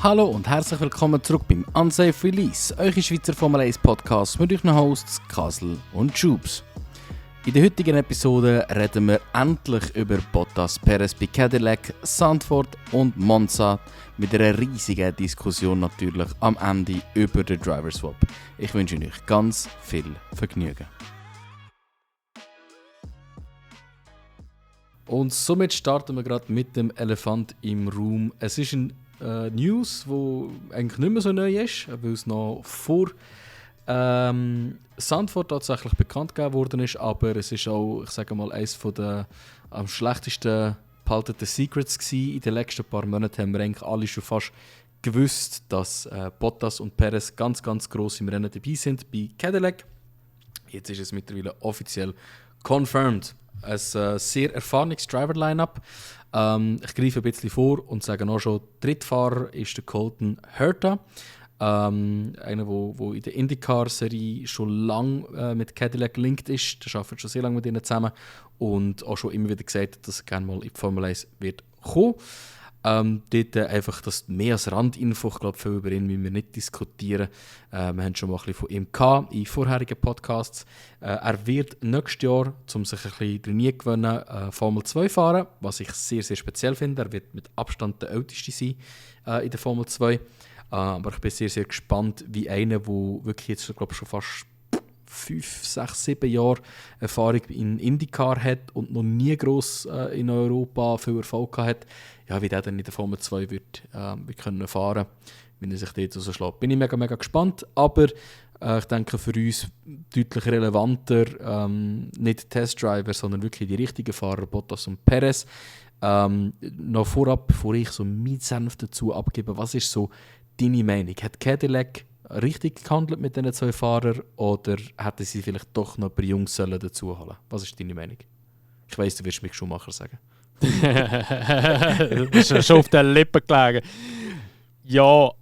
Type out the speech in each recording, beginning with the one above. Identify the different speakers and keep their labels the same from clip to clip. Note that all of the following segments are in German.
Speaker 1: Hallo und herzlich willkommen zurück beim Unsafe Release, eure Schweizer Formel 1 Podcast mit euren Hosts Kasel und Jubes. In der heutigen Episode reden wir endlich über Bottas, Perez bei Cadillac, Zandvoort und Monza mit einer riesigen Diskussion natürlich am Ende über den Driver Swap. Ich wünsche euch ganz viel Vergnügen. Und somit starten wir gerade mit dem Elefant im Raum. Es ist ein News, wo eigentlich nicht mehr so neu ist, weil es noch vor Zandvoort tatsächlich bekannt gegeben worden ist, aber es ist auch, ich sage mal, eines der am schlechtesten behaltenen Secrets gewesen. In den letzten paar Monaten haben wir eigentlich alle schon fast gewusst, dass Bottas und Perez ganz, ganz gross im Rennen dabei sind bei Cadillac. Jetzt ist es mittlerweile offiziell confirmed. Ein sehr erfahrenes Driver-Line-Up. Ich greife ein bisschen vor und sage auch schon, Drittfahrer ist der Colton Herta. Einer, der in der IndyCar-Serie schon lange mit Cadillac gelinkt ist. Der arbeitet schon sehr lange mit ihnen zusammen und auch schon immer wieder gesagt hat, dass er gerne mal in die Formel 1 wird kommen. Dort einfach das mehr als Randinfo. Ich glaube, viel über ihn müssen wir nicht diskutieren. Wir haben schon mal ein bisschen von ihm gehabt in vorherigen Podcasts. Er wird nächstes Jahr, um sich ein bisschen trainieren zu gewinnen, Formel 2 fahren, was ich sehr, sehr speziell finde. Er wird mit Abstand der älteste sein in der Formel 2. Aber ich bin sehr, sehr gespannt, wie einer, der wirklich jetzt schon fast 5, 6, 7 Jahre Erfahrung in IndyCar hat und noch nie gross in Europa viel Erfolg hat, ja, wie der dann in der Formel 2 wird können fahren, wenn er sich dort rausschlägt. Bin ich mega, mega gespannt, aber ich denke für uns deutlich relevanter, nicht Testdriver, sondern wirklich die richtigen Fahrer, Bottas und Perez. Noch vorab, bevor ich so meinen Senf dazu abgebe, was ist so deine Meinung? Hat Cadillac richtig gehandelt mit diesen 2 Fahrern oder hätten sie vielleicht doch noch ein paar Jungs dazu holen? Was ist deine Meinung? Ich weiss, du wirst mich Schumacher sagen.
Speaker 2: Das ist schon auf den Lippen gelegen. Ja,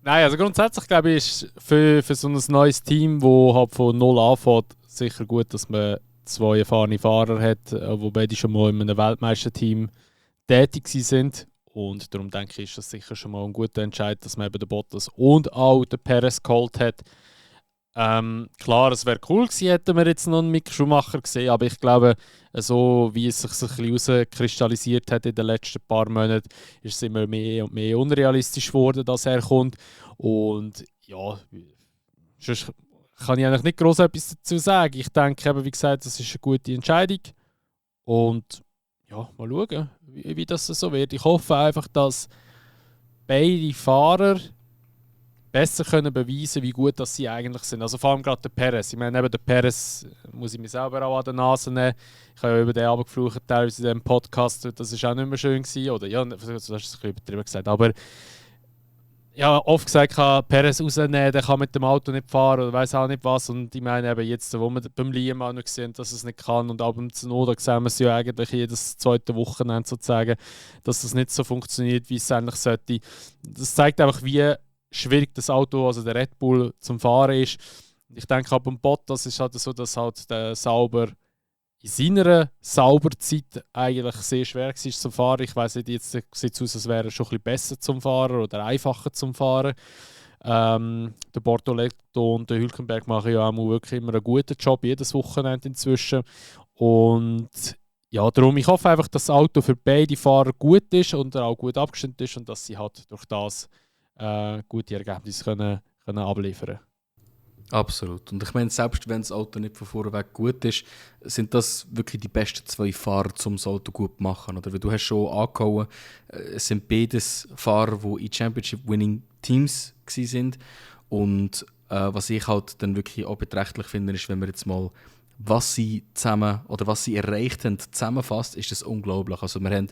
Speaker 2: nein, also grundsätzlich glaube ich, ist für so ein neues Team, das halt von null anfängt, sicher gut, dass man 2 erfahrene Fahrer hat, wo beide schon mal in einem Weltmeisterteam tätig sind. Und darum denke ich, ist das sicher schon mal ein guter Entscheid, dass man eben den Bottas und auch den Perez geholt hat. Klar, es wäre cool gewesen, hätten wir jetzt noch einen Mick Schumacher gesehen, aber ich glaube, so wie es sich ein bisschen herauskristallisiert hat in den letzten paar Monaten, ist es immer mehr und mehr unrealistisch geworden, dass er kommt. Und ja, sonst kann ich eigentlich nicht gross etwas dazu sagen. Ich denke eben, wie gesagt, das ist eine gute Entscheidung. Und ja, mal schauen, wie das so wird. Ich hoffe einfach, dass beide Fahrer besser können beweisen, wie gut dass sie eigentlich sind. Also vor allem gerade der Perez. Ich meine, neben der Perez muss ich mich selber auch an der Nase nehmen. Ich habe ja über den Abend geflucht, teilweise in diesem Podcast, das war auch nicht mehr schön gewesen. Oder ja, das hast du ein bisschen übertrieben gesagt. Aber ja, oft gesagt, kann Perez rausnehmen, der kann mit dem Auto nicht fahren oder weiß auch nicht was. Und ich meine eben jetzt, wo wir beim Liam auch noch gesehen, dass es nicht kann und auch beim Tsunoda sehen wir es ja eigentlich jedes zweite Wochenende sozusagen, dass das nicht so funktioniert, wie es eigentlich sollte. Das zeigt einfach, wie schwierig das Auto, also der Red Bull, zum Fahren ist. Ich denke, ab dem Bottas ist halt so, dass halt der Sauber in seiner Sauberzeit eigentlich sehr schwer war zum Fahren. Ich weiss nicht, jetzt sieht es aus, als wäre er schon ein bisschen besser zum Fahren oder einfacher zum Fahren. Der Bortoleto und der Hülkenberg machen ja auch wirklich immer einen guten Job, jedes Wochenende inzwischen. Und ja, darum, ich hoffe einfach, dass das Auto für beide Fahrer gut ist und auch gut abgestimmt ist und dass sie halt durch das gute Ergebnisse können abliefern können.
Speaker 1: Absolut. Und ich meine, selbst wenn das Auto nicht von vorweg gut ist, sind das wirklich die besten 2 Fahrer, um das Auto gut zu machen. Oder? Weil du hast schon angehauen, es sind beides Fahrer, die in Championship-Winning-Teams waren. Und was ich halt dann wirklich auch beträchtlich finde, ist, wenn wir jetzt mal was sie zusammen oder was sie erreicht haben, zusammenfasst, ist das unglaublich. Also wir haben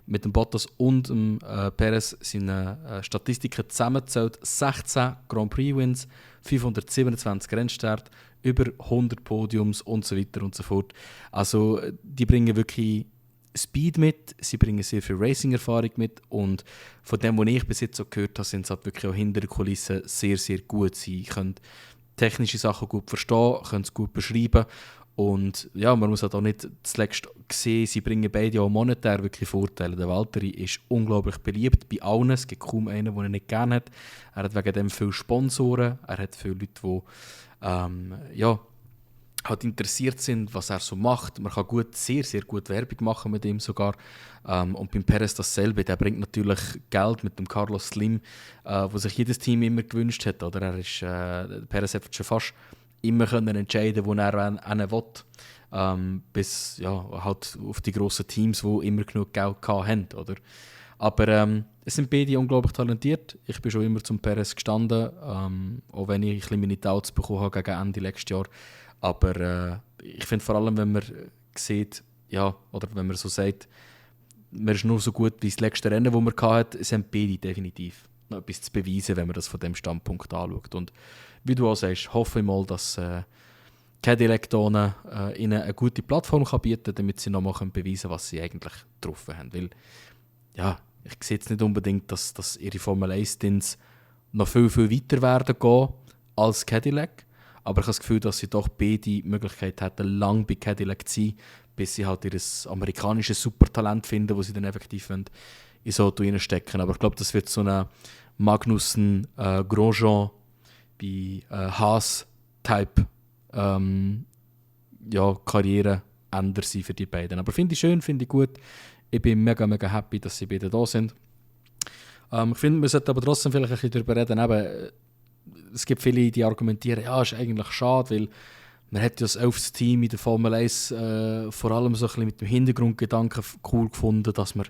Speaker 1: mit dem Bottas und dem Perez seine Statistiken zusammengezählt. 16 Grand Prix Wins, 527 Rennstart, über 100 Podiums und so weiter und so fort. Also die bringen wirklich Speed mit, sie bringen sehr viel Racing-Erfahrung mit und von dem, was ich bis jetzt so gehört habe, sind sie halt wirklich auch hinter der Kulisse sehr, sehr gut. Sie können technische Sachen gut verstehen, können es gut beschreiben Und ja, man muss halt auch nicht zuletzt sehen, sie bringen beide auch monetär wirklich Vorteile. Der Valtteri ist unglaublich beliebt bei allen. Es gibt kaum einen, den er nicht gerne hat. Er hat wegen dem viele Sponsoren. Er hat viele Leute, die halt interessiert sind, was er so macht. Man kann sehr, sehr gut Werbung machen mit ihm sogar. Und beim Perez dasselbe. Der bringt natürlich Geld mit dem Carlos Slim, wo sich jedes Team immer gewünscht hat. Oder Perez hat schon fast immer können entscheiden, wo er einen will. Bis halt auf die grossen Teams, die immer genug Geld hatten. Oder? Aber es sind beide unglaublich talentiert. Ich bin schon immer zum Perez gestanden, auch wenn ich ein bisschen meine Doubts bekommen habe gegen Ende letztes Jahr. Aber ich finde vor allem, wenn man sieht, oder wenn man so sagt, man ist nur so gut wie das letzte Rennen, das man hatte, sind beide definitiv noch etwas zu beweisen, wenn man das von dem Standpunkt anschaut. Und wie du auch sagst, hoffe ich mal, dass Cadillac ihnen eine gute Plattform kann bieten kann, damit sie nochmal beweisen können, was sie eigentlich getroffen haben. Weil, ich sehe jetzt nicht unbedingt, dass ihre Formel 1-Stints noch viel, viel weiter werden gehen als Cadillac. Aber ich habe das Gefühl, dass sie doch beide die Möglichkeit hätten, lange bei Cadillac zu sein, bis sie halt ihr amerikanisches Supertalent finden, das sie dann effektiv in das Auto reinstecken. Aber ich glaube, das wird so eine Magnussen Grosjean bei Haas-Type Karriere ändern sein für die beiden. Aber finde ich schön, finde ich gut. Ich bin mega, mega happy, dass sie beide da sind. Ich finde, wir sollten aber trotzdem vielleicht ein bisschen darüber reden. Eben, es gibt viele, die argumentieren, ist eigentlich schade, weil man hat ja das 11. Team in der Formel 1 vor allem so ein bisschen mit dem Hintergrundgedanken cool gefunden, dass man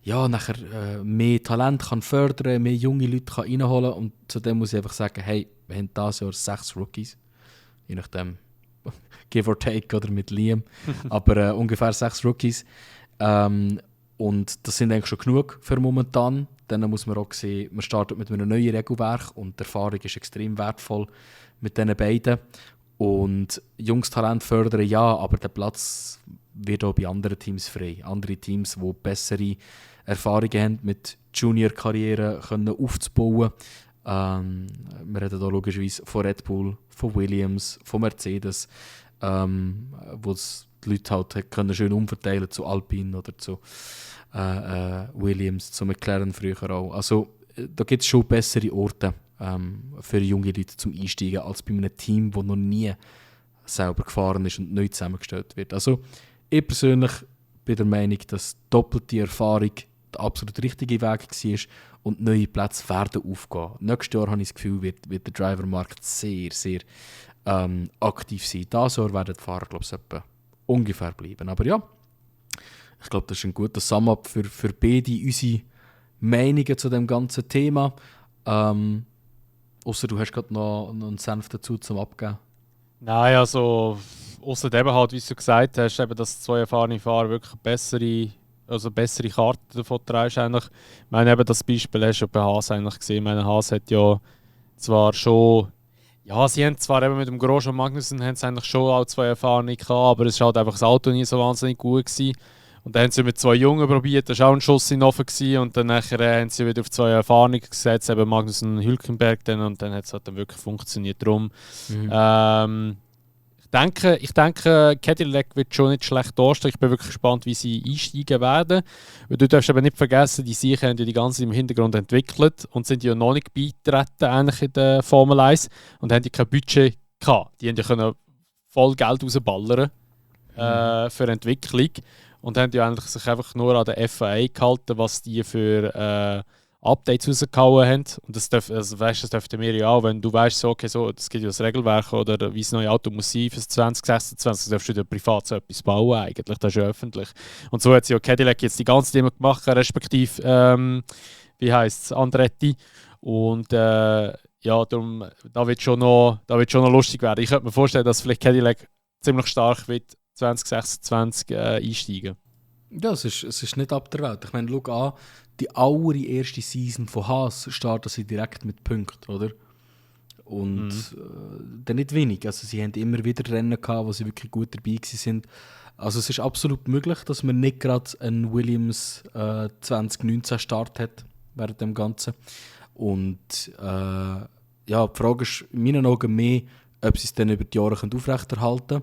Speaker 1: nachher mehr Talent kann fördern, mehr junge Leute kann reinholen. Und zu dem muss ich einfach sagen, hey, wir haben dieses Jahr 6 Rookies, je nachdem, give or take, oder mit Liam, aber ungefähr 6 Rookies. Und das sind eigentlich schon genug für momentan. Dann muss man auch sehen, man startet mit einem neuen Regelwerk und die Erfahrung ist extrem wertvoll mit diesen beiden. Und Jungstalent fördern ja, aber der Platz wird auch bei anderen Teams frei. Andere Teams, die bessere Erfahrungen haben, mit Junior-Karrieren aufzubauen. Wir reden hier logischerweise von Red Bull, von Williams, von Mercedes, wo die Leute halt können schön umverteilen zu Alpine oder zu Williams, zu McLaren früher auch. Also da gibt es schon bessere Orte für junge Leute zum Einsteigen als bei einem Team, das noch nie selber gefahren ist und neu zusammengestellt wird. Also ich persönlich bin der Meinung, dass doppelte Erfahrung der absolut richtige Weg war und neue Plätze werden aufgehen. Nächstes Jahr habe ich das Gefühl, wird der Drivermarkt sehr, sehr aktiv sein. Dieses Jahr werden die Fahrer, glaube ich, etwa ungefähr bleiben. Aber ja, ich glaube, das ist ein guter Sum-Up für beide unsere Meinungen zu dem ganzen Thema. Ausser du hast gerade noch einen Senf dazu zum Abgeben.
Speaker 2: Nein, also ausser eben halt, wie du gesagt hast, eben, dass 2 erfahrene Fahrer wirklich bessere Karten davon tragen. Eigentlich. Ich meine, eben das Beispiel hast du bei Haas eigentlich gesehen. Ich meine, Haas hat ja zwar schon... Ja, sie haben zwar eben mit dem Grosjean und Magnussen haben sie eigentlich schon auch 2 Erfahrene gehabt, aber es war halt einfach das Auto nie so wahnsinnig gut gewesen. Und dann haben sie mit 2 Jungen probiert, das war auch ein Schuss in den Ofen gewesen. Und dann nachher haben sie wieder auf 2 Erfahrene gesetzt, eben Magnussen und Hülkenberg dann, und dann hat es halt dann wirklich funktioniert. Darum, ich denke, Cadillac wird schon nicht schlecht darstellen. Ich bin wirklich gespannt, wie sie einsteigen werden. Weil du darfst aber nicht vergessen, die Sicher haben ja die ganze im Hintergrund entwickelt und sind ja noch nicht beitreten eigentlich in der Formel 1 und haben ja kein Budget gehabt. Die haben ja können voll Geld rausballern für Entwicklung und haben ja eigentlich sich einfach nur an der FIA gehalten, was die für Updates rausgehauen haben. Und das dürften wir ja auch, wenn du weißt, so, okay, so, das gibt ja das Regelwerk oder wie das neue Auto muss sein für 2026, darfst du dir privat so etwas bauen eigentlich, das ist ja öffentlich. Und so hat sie ja Cadillac jetzt die ganze Thema gemacht, respektive, wie heisst es, Andretti. Und darum, da wird schon noch lustig werden. Ich könnte mir vorstellen, dass vielleicht Cadillac ziemlich stark wird 2026 einsteigen.
Speaker 1: Ja, es ist nicht ab der Welt. Ich meine, schau an, die allererste Season von Haas starten sie direkt mit Punkten, oder? Und dann nicht wenig. Also sie haben immer wieder Rennen gehabt, wo sie wirklich gut dabei waren. Also es ist absolut möglich, dass man nicht gerade einen Williams 2019 Start hat während dem Ganzen. Und die Frage ist in meinen Augen mehr, ob sie es dann über die Jahre aufrechterhalten können.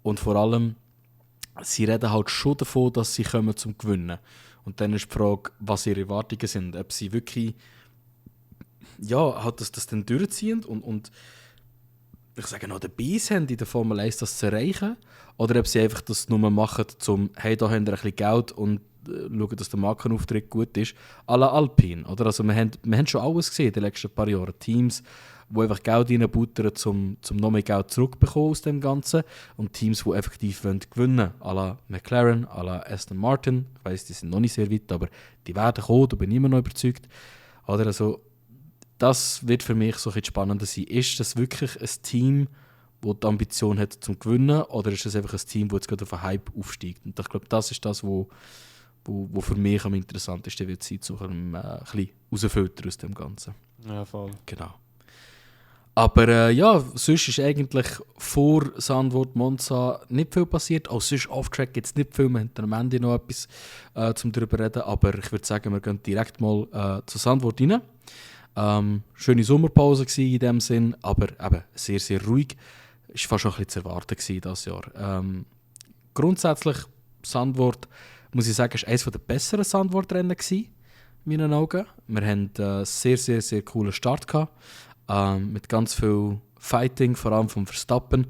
Speaker 1: Und vor allem, sie reden halt schon davon, dass sie kommen zum Gewinnen. Und dann ist die Frage, was ihre Erwartungen sind. Ob sie wirklich halt das dann durchziehen und ich sage noch, dabei sind, in der Formel 1 das zu erreichen. Oder ob sie einfach das nur machen, um, hey, da haben wir ein bisschen Geld und schauen, dass der Markenauftritt gut ist. À la Alpine. Oder? Also wir haben schon alles gesehen in den letzten paar Jahren. Teams, die einfach Geld reinbuttern, um noch mehr Geld zurückzubekommen aus dem Ganzen. Und Teams, die effektiv gewinnen wollen. À la McLaren, à la Aston Martin. Ich weiss, die sind noch nicht sehr weit, aber die werden kommen, da bin ich immer noch überzeugt. Oder also, das wird für mich so ein bisschen spannender sein. Ist das wirklich ein Team, das die Ambition hat zum Gewinnen, oder ist das einfach ein Team, das jetzt gerade auf einen Hype aufsteigt? Und ich glaube, das ist das, wo für mich am interessantesten wird sein, so ein bisschen rausfiltern aus dem Ganzen.
Speaker 2: Ja, voll.
Speaker 1: Genau. Aber sonst ist eigentlich vor Zandvoort Monza nicht viel passiert. Auch sonst Off-Track gibt es nicht viel. Wir haben am Ende noch etwas zum darüber reden. Aber ich würde sagen, wir gehen direkt mal zu Zandvoort rein. Schöne Sommerpause gewesen in dem Sinn, aber eben sehr, sehr ruhig. Es war fast schon ein bisschen zu erwarten dieses Jahr. Grundsätzlich, Zandvoort, muss ich sagen, war eines der besseren Zandvoort-Rennen in meinen Augen. Wir hatten einen sehr, sehr, sehr coolen Start gehabt, mit ganz viel Fighting, vor allem vom Verstappen.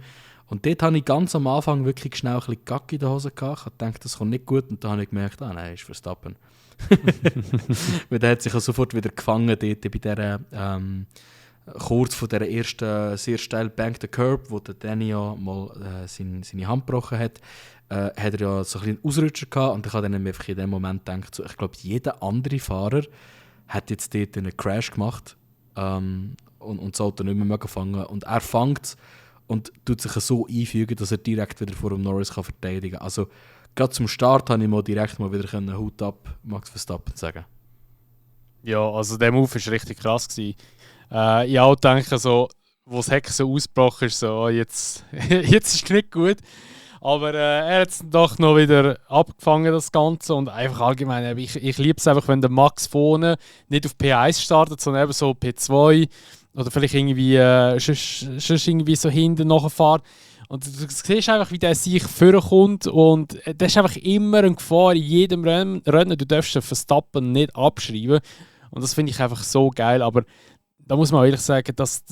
Speaker 1: Und dort hatte ich ganz am Anfang wirklich schnell ein bisschen Gack in der Hose gehabt. Ich dachte, das kommt nicht gut. Und dann habe ich gemerkt, nein, ist Verstappen. Weil der hat sich auch sofort wieder gefangen dort bei dieser, kurz vor dieser ersten sehr steil Bank the Curb, wo der Danny ja mal seine Hand gebrochen hat, hat er ja so ein bisschen einen Ausrutscher gehabt. Und ich habe dann einfach in dem Moment gedacht, so, ich glaube, jeder andere Fahrer hat jetzt dort einen Crash gemacht und das Auto nicht mehr fangen. Und er fängt es und tut sich so einfügen, dass er direkt wieder vor dem Norris kann verteidigen kann. Also, gerade zum Start konnte ich direkt mal wieder Hut ab Max Verstappen sagen.
Speaker 2: Ja, also der Move war richtig krass gewesen. Ich auch denke, so, wo das Heck so ausgebrochen ist, so, jetzt ist es nicht gut. Aber er hat es doch noch wieder abgefangen, das Ganze. Und einfach allgemein, ich liebe es einfach, wenn der Max vorne nicht auf P1 startet, sondern eben so P2 oder vielleicht irgendwie, sonst irgendwie so hinten nachfährt. Und du siehst einfach, wie der sich vorkommt und das ist einfach immer eine Gefahr in jedem Rennen. Du darfst den Verstappen nicht abschreiben und das finde ich einfach so geil, aber da muss man ehrlich sagen, das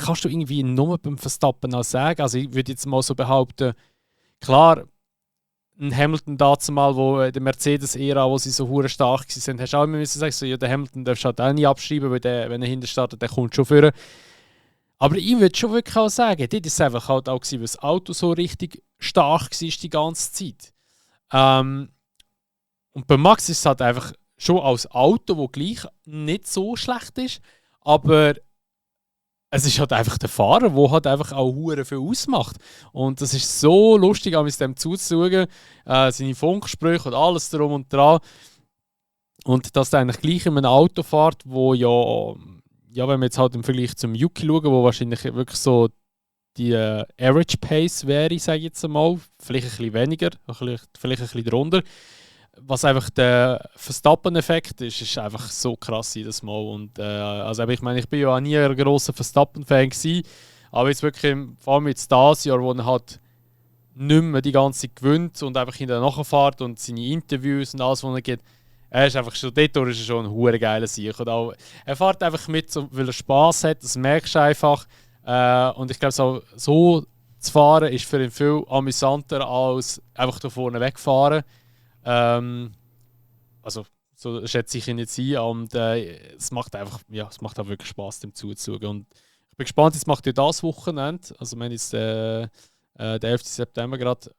Speaker 2: kannst du irgendwie nur beim Verstappen auch sagen. Also ich würde jetzt mal so behaupten, klar, ein Hamilton dazu mal, wo der Mercedes-Ära, wo sie so hure stark waren, hast du auch immer müssen sagen, so, ja, der Hamilton darfst du halt auch nicht abschreiben, weil der, wenn er hinten startet, der kommt schon vor. Aber ich würde schon wirklich auch sagen, dort war es einfach halt auch, weil das Auto so richtig stark war die ganze Zeit. Und bei Max ist es halt einfach schon als Auto, das gleich nicht so schlecht ist, aber es ist halt einfach der Fahrer, der halt einfach auch hure viel ausmacht. Und das ist so lustig, mit dem zuzuschauen, seine Funksprüche und alles drum und dran. Und dass er eigentlich gleich in einem Auto fährt, wo ja, wenn wir jetzt halt im Vergleich zum Yuki schauen, wo wahrscheinlich wirklich so die Average Pace wäre, sage ich jetzt einmal, vielleicht ein bisschen weniger, vielleicht ein bisschen drunter. Was einfach der Verstappen-Effekt ist einfach so krass jedes Mal. Und, also ich meine, ich bin ja auch nie ein grosser Verstappen-Fan gewesen, aber jetzt wirklich, vor allem jetzt dieses Jahr, wo er halt nicht mehr die ganze Zeit gewinnt und einfach hinterher nachfährt und seine Interviews und alles, was er gibt, er ist einfach schon, dort ist er schon ein hure geiler Sieg. Er fährt einfach mit, weil er Spass hat, das merkst du einfach. Und ich glaube, so zu fahren ist für ihn viel amüsanter als einfach da vorne wegfahren. Also, so schätze ich ihn jetzt ein. Und es macht einfach, ja, es macht auch wirklich Spass, dem zuzuschauen. Und ich bin gespannt, jetzt macht er das Wochenende. Also, wir haben jetzt den 11. September gerade.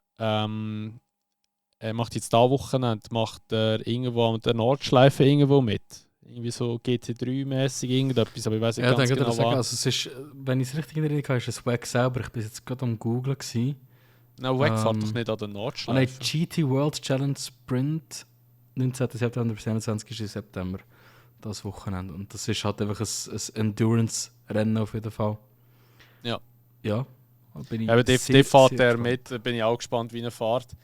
Speaker 2: Er macht jetzt da Wochenende, macht er irgendwo an der Nordschleife irgendwo mit. Irgendwie so GT3-mäßig irgendetwas, aber ich weiß nicht
Speaker 1: ja,
Speaker 2: ganz genau was.
Speaker 1: Also es ist, wenn ich es richtig in Erinnerung habe, ist es WEC selber. Ich war jetzt gerade am Googlen.
Speaker 2: Nein, WEC fährt doch nicht an der Nordschleife.
Speaker 1: Nein, GT World Challenge Sprint 19. September bis 21. September. Das Wochenende. Und das ist halt einfach ein Endurance-Rennen auf jeden Fall.
Speaker 2: Ja.
Speaker 1: Ja.
Speaker 2: Bin ich aber der fährt er mit, bin ich auch gespannt, wie er fährt.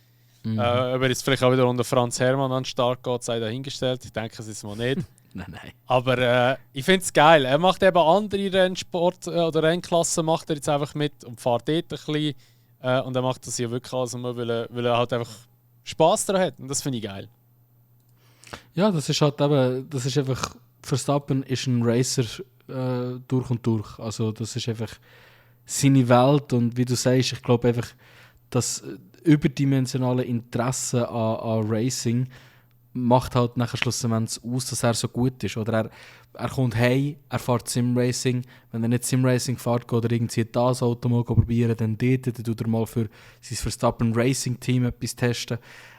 Speaker 2: Ob er jetzt vielleicht auch wieder unter Franz Herrmann an den Start geht, sei dahingestellt. Ich denke es ist mal nicht.
Speaker 1: Nein.
Speaker 2: Aber ich finde es geil. Er macht eben andere Rennsport oder Rennklassen macht er jetzt einfach mit und fährt dort ein bisschen. Und er macht das ja wirklich alles, weil er halt einfach Spass daran hat. Und das finde ich geil.
Speaker 1: Ja, das ist halt eben, das ist einfach, Verstappen ist ein Racer durch und durch. Also das ist einfach seine Welt und wie du sagst, ich glaube einfach, das überdimensionale Interesse an Racing macht halt nachher schlussendlich aus, dass er so gut ist. Oder er kommt heim, er fährt Simracing. Wenn er nicht Simracing fährt, geht er irgendwie das Auto mal probieren, dann dort, dann tut er mal für sein Verstappen Racing Team etwas testen.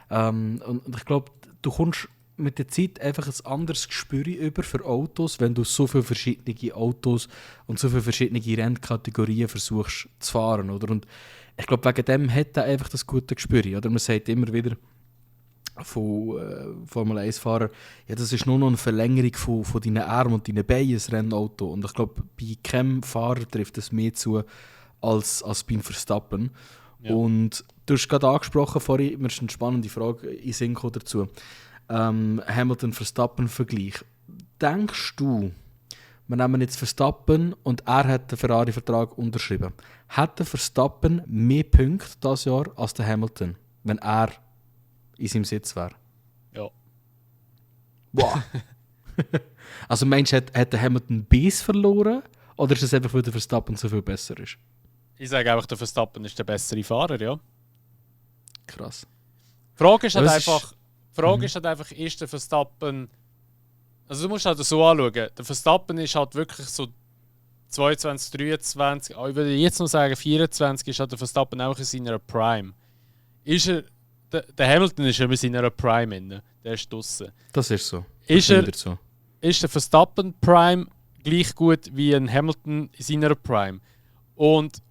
Speaker 1: Und ich glaube, du kommst mit der Zeit einfach ein anderes Gespür über für Autos, wenn du so viele verschiedene Autos und so viele verschiedene Rennkategorien versuchst zu fahren. Oder? Und ich glaube, wegen dem hat er einfach das gute Gespür. Oder man sagt immer wieder von Formel 1-Fahrern, ja, das ist nur noch eine Verlängerung von deinen Armen und deinen Beinen, ein Rennauto. Und ich glaube, bei keinem Fahrer trifft das mehr zu als beim Verstappen. Ja. Und du hast gerade angesprochen vorhin, mir ist eine spannende Frage in Sinn gekommen dazu. Hamilton-Verstappen-Vergleich. Denkst du, wir nehmen jetzt Verstappen und er hat den Ferrari-Vertrag unterschrieben. Hat der Verstappen mehr Punkte dieses Jahr als der Hamilton, wenn er in seinem Sitz wäre?
Speaker 2: Ja.
Speaker 1: Wow. Also meinst du, hat der Hamilton Biss verloren oder ist es einfach, weil der Verstappen so viel besser ist?
Speaker 2: Ich sage einfach, der Verstappen ist der bessere Fahrer, ja.
Speaker 1: Krass.
Speaker 2: Die Frage ist halt einfach, ist der Verstappen... Also du musst halt so anschauen, der Verstappen ist halt wirklich so 22, 23, ich würde jetzt noch sagen 24 ist halt der Verstappen auch in seiner Prime. Ist er... Der Hamilton ist ja in seiner Prime inne, der ist draussen.
Speaker 1: Das ist so.
Speaker 2: Ist der Verstappen Prime gleich gut wie ein Hamilton in seiner Prime? Und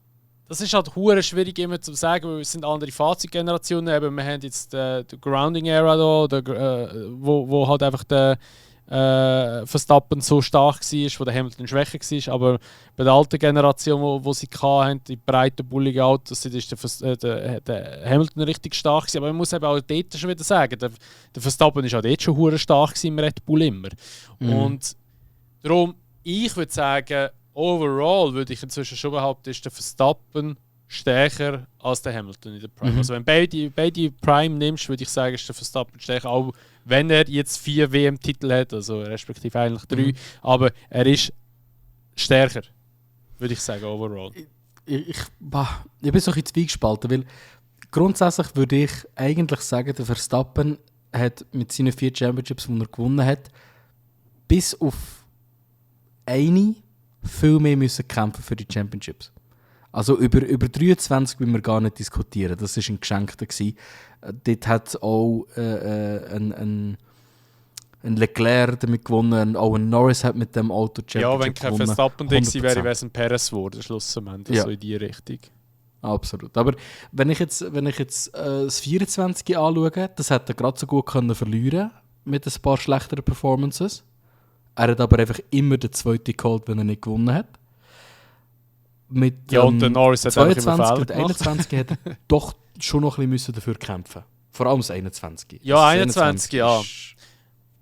Speaker 2: das ist halt hure schwierig immer zu sagen, weil es sind andere Fahrzeuggenerationen. Eben, wir haben jetzt die Grounding Era da, wo halt einfach der Verstappen so stark war, wo der Hamilton schwächer war. Aber bei der alten Generation, wo sie hatten, die breiten, bulligen Autos, ist der Hamilton richtig stark gewesen. Aber man muss eben auch dort schon wieder sagen, der Verstappen ist auch dort schon hure stark im Red Bull immer. Und darum, ich würde sagen, overall würde ich inzwischen schon behaupten, ist der Verstappen stärker als der Hamilton in der Prime. Also wenn du beide Prime nimmst, würde ich sagen, ist der Verstappen stärker, auch wenn er jetzt 4 WM-Titel hat, also respektive eigentlich 3, aber er ist stärker, würde ich sagen, overall.
Speaker 1: Ich bin so ein bisschen zwiegespalten, weil grundsätzlich würde ich eigentlich sagen, der Verstappen hat mit seinen 4 Championships, die er gewonnen hat, bis auf eine viel mehr müssen kämpfen für die Championships. Also über 23 will wir gar nicht diskutieren. Das war ein Geschenkter. Dort hat auch ein Leclerc damit gewonnen, auch ein Norris hat mit dem Auto
Speaker 2: Championship gewonnen. Ja, wenn kein Verstappen gewesen wäre, wäre es ein Perez geworden, schlussendlich, ja. So in die Richtung.
Speaker 1: Absolut. Aber wenn ich jetzt das 24 anschaue, das hätte er gerade so gut können verlieren mit ein paar schlechteren Performances. Er hat aber einfach immer den zweiten geholt, wenn er nicht gewonnen hat. Mit
Speaker 2: und der Norris hat
Speaker 1: 22 und 21 hat er doch schon noch ein bisschen dafür kämpfen. Vor allem das 21.
Speaker 2: Ja, das 21, ja.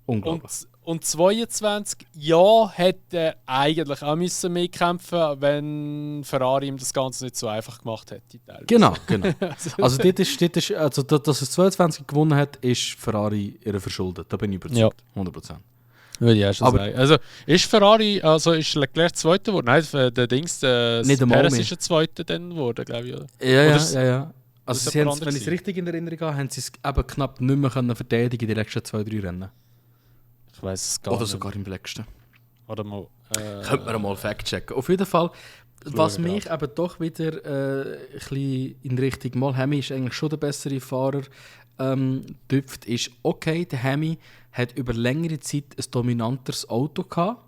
Speaker 1: Unglaublich.
Speaker 2: Und 22, ja, hätte eigentlich auch müssen mehr kämpfen, wenn Ferrari ihm das Ganze nicht so einfach gemacht hätte.
Speaker 1: Genau. Also dass er 22 gewonnen hat, ist Ferrari ihr verschuldet. Da bin ich überzeugt. Ja. 100%.
Speaker 2: Würde ich auch schon sagen. Also ist Leclerc Zweiter geworden? Nein, der Perez ist der Zweite dann geworden, glaube ich. Oder?
Speaker 1: Ja. Also wenn ich es richtig in Erinnerung habe, haben sie es eben knapp nicht mehr verteidigen in den letzten 2-3 Rennen.
Speaker 2: Ich weiß es gar nicht.
Speaker 1: Oder sogar im letzten.
Speaker 2: Oder mal.
Speaker 1: Könnte man mal fact-checken. Auf jeden Fall, was mich eben doch wieder ein bisschen in Richtung mal Hemi ist eigentlich schon der bessere Fahrer dürft, ist okay, der Hemi hat über längere Zeit ein dominanteres Auto gehabt.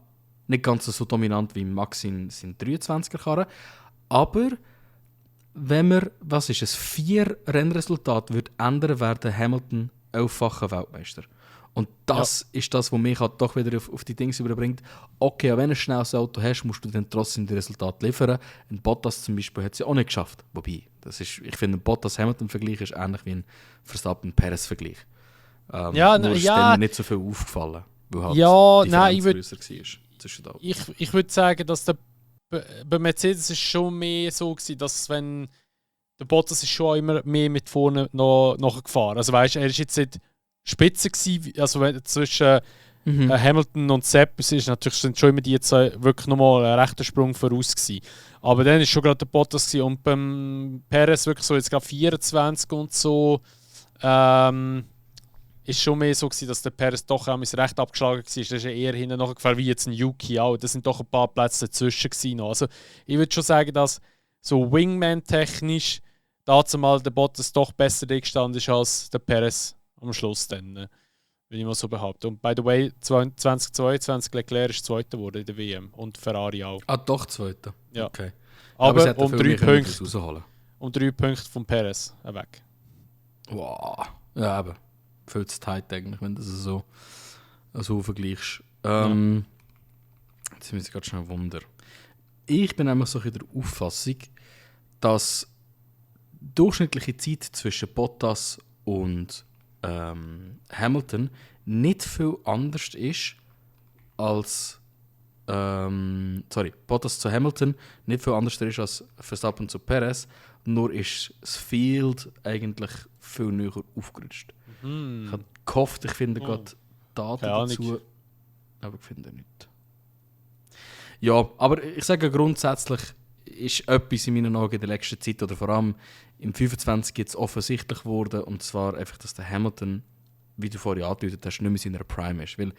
Speaker 1: Nicht ganz so dominant wie Max in 23er-Karre. Aber wenn man, 4 Rennresultate würde ändern, wäre der Hamilton 11-facher Weltmeister. Und das ist das, was mich halt doch wieder auf die Dinge überbringt. Okay, wenn du ein schnelles Auto hast, musst du dann trotzdem die Resultate liefern. Ein Bottas zum Beispiel hat es ja auch nicht geschafft. Wobei, ich finde, ein Bottas-Hamilton-Vergleich ist ähnlich wie ein Verstappen-Perez-Vergleich. Nur ist dann nicht so viel aufgefallen, weil halt die Differenz grösser war zwischen den Autos.
Speaker 2: Ich würde sagen, dass bei Mercedes ist schon mehr so gewesen, dass wenn der Bottas ist schon immer mehr mit vorne noch gefahren. Also weißt, er ist jetzt nicht Spitze gewesen, also zwischen Hamilton und Sepp sind schon immer die zwei wirklich nochmal einen rechten Sprung voraus gewesen. Aber dann ist schon gerade der Bottas gewesen. Und beim Perez wirklich so jetzt gerade 24 und so ist schon mehr so gewesen, dass der Perez doch auch recht abgeschlagen war. Das ist ja eher hinten nachgefahren wie jetzt ein Yuki auch. Das sind doch ein paar Plätze dazwischen gewesen noch. Also ich würde schon sagen, dass so Wingman-technisch dazu mal der Bottas doch besser gestanden ist als der Perez am Schluss dann. Würde ich mal so behaupten. Und by the way, 2022 Leclerc ist Zweiter geworden in der WM und Ferrari auch.
Speaker 1: Ah, doch Zweiter?
Speaker 2: Ja.
Speaker 1: Okay.
Speaker 2: Aber um 3 Punkte. Um 3 Punkte vom Perez weg.
Speaker 1: Wow. Ja, eben. Viel zu tight eigentlich, wenn du das so vergleichst. Jetzt muss ich gerade schnell wundern. Ich bin einfach so in der Auffassung, dass die durchschnittliche Zeit zwischen Bottas und Hamilton nicht viel anders ist als Bottas zu Hamilton nicht viel anders ist als Verstappen zu Perez, nur ist das Field eigentlich viel näher aufgerutscht. Ich habe gehofft, ich finde gerade Daten dazu, aber ich finde nicht. Ja, aber ich sage grundsätzlich ist etwas in meinen Augen in der letzten Zeit oder vor allem im 25 jetzt offensichtlich geworden, und zwar einfach, dass der Hamilton, wie du vorhin angedeutet hast, nicht mehr in seiner Prime ist. Weil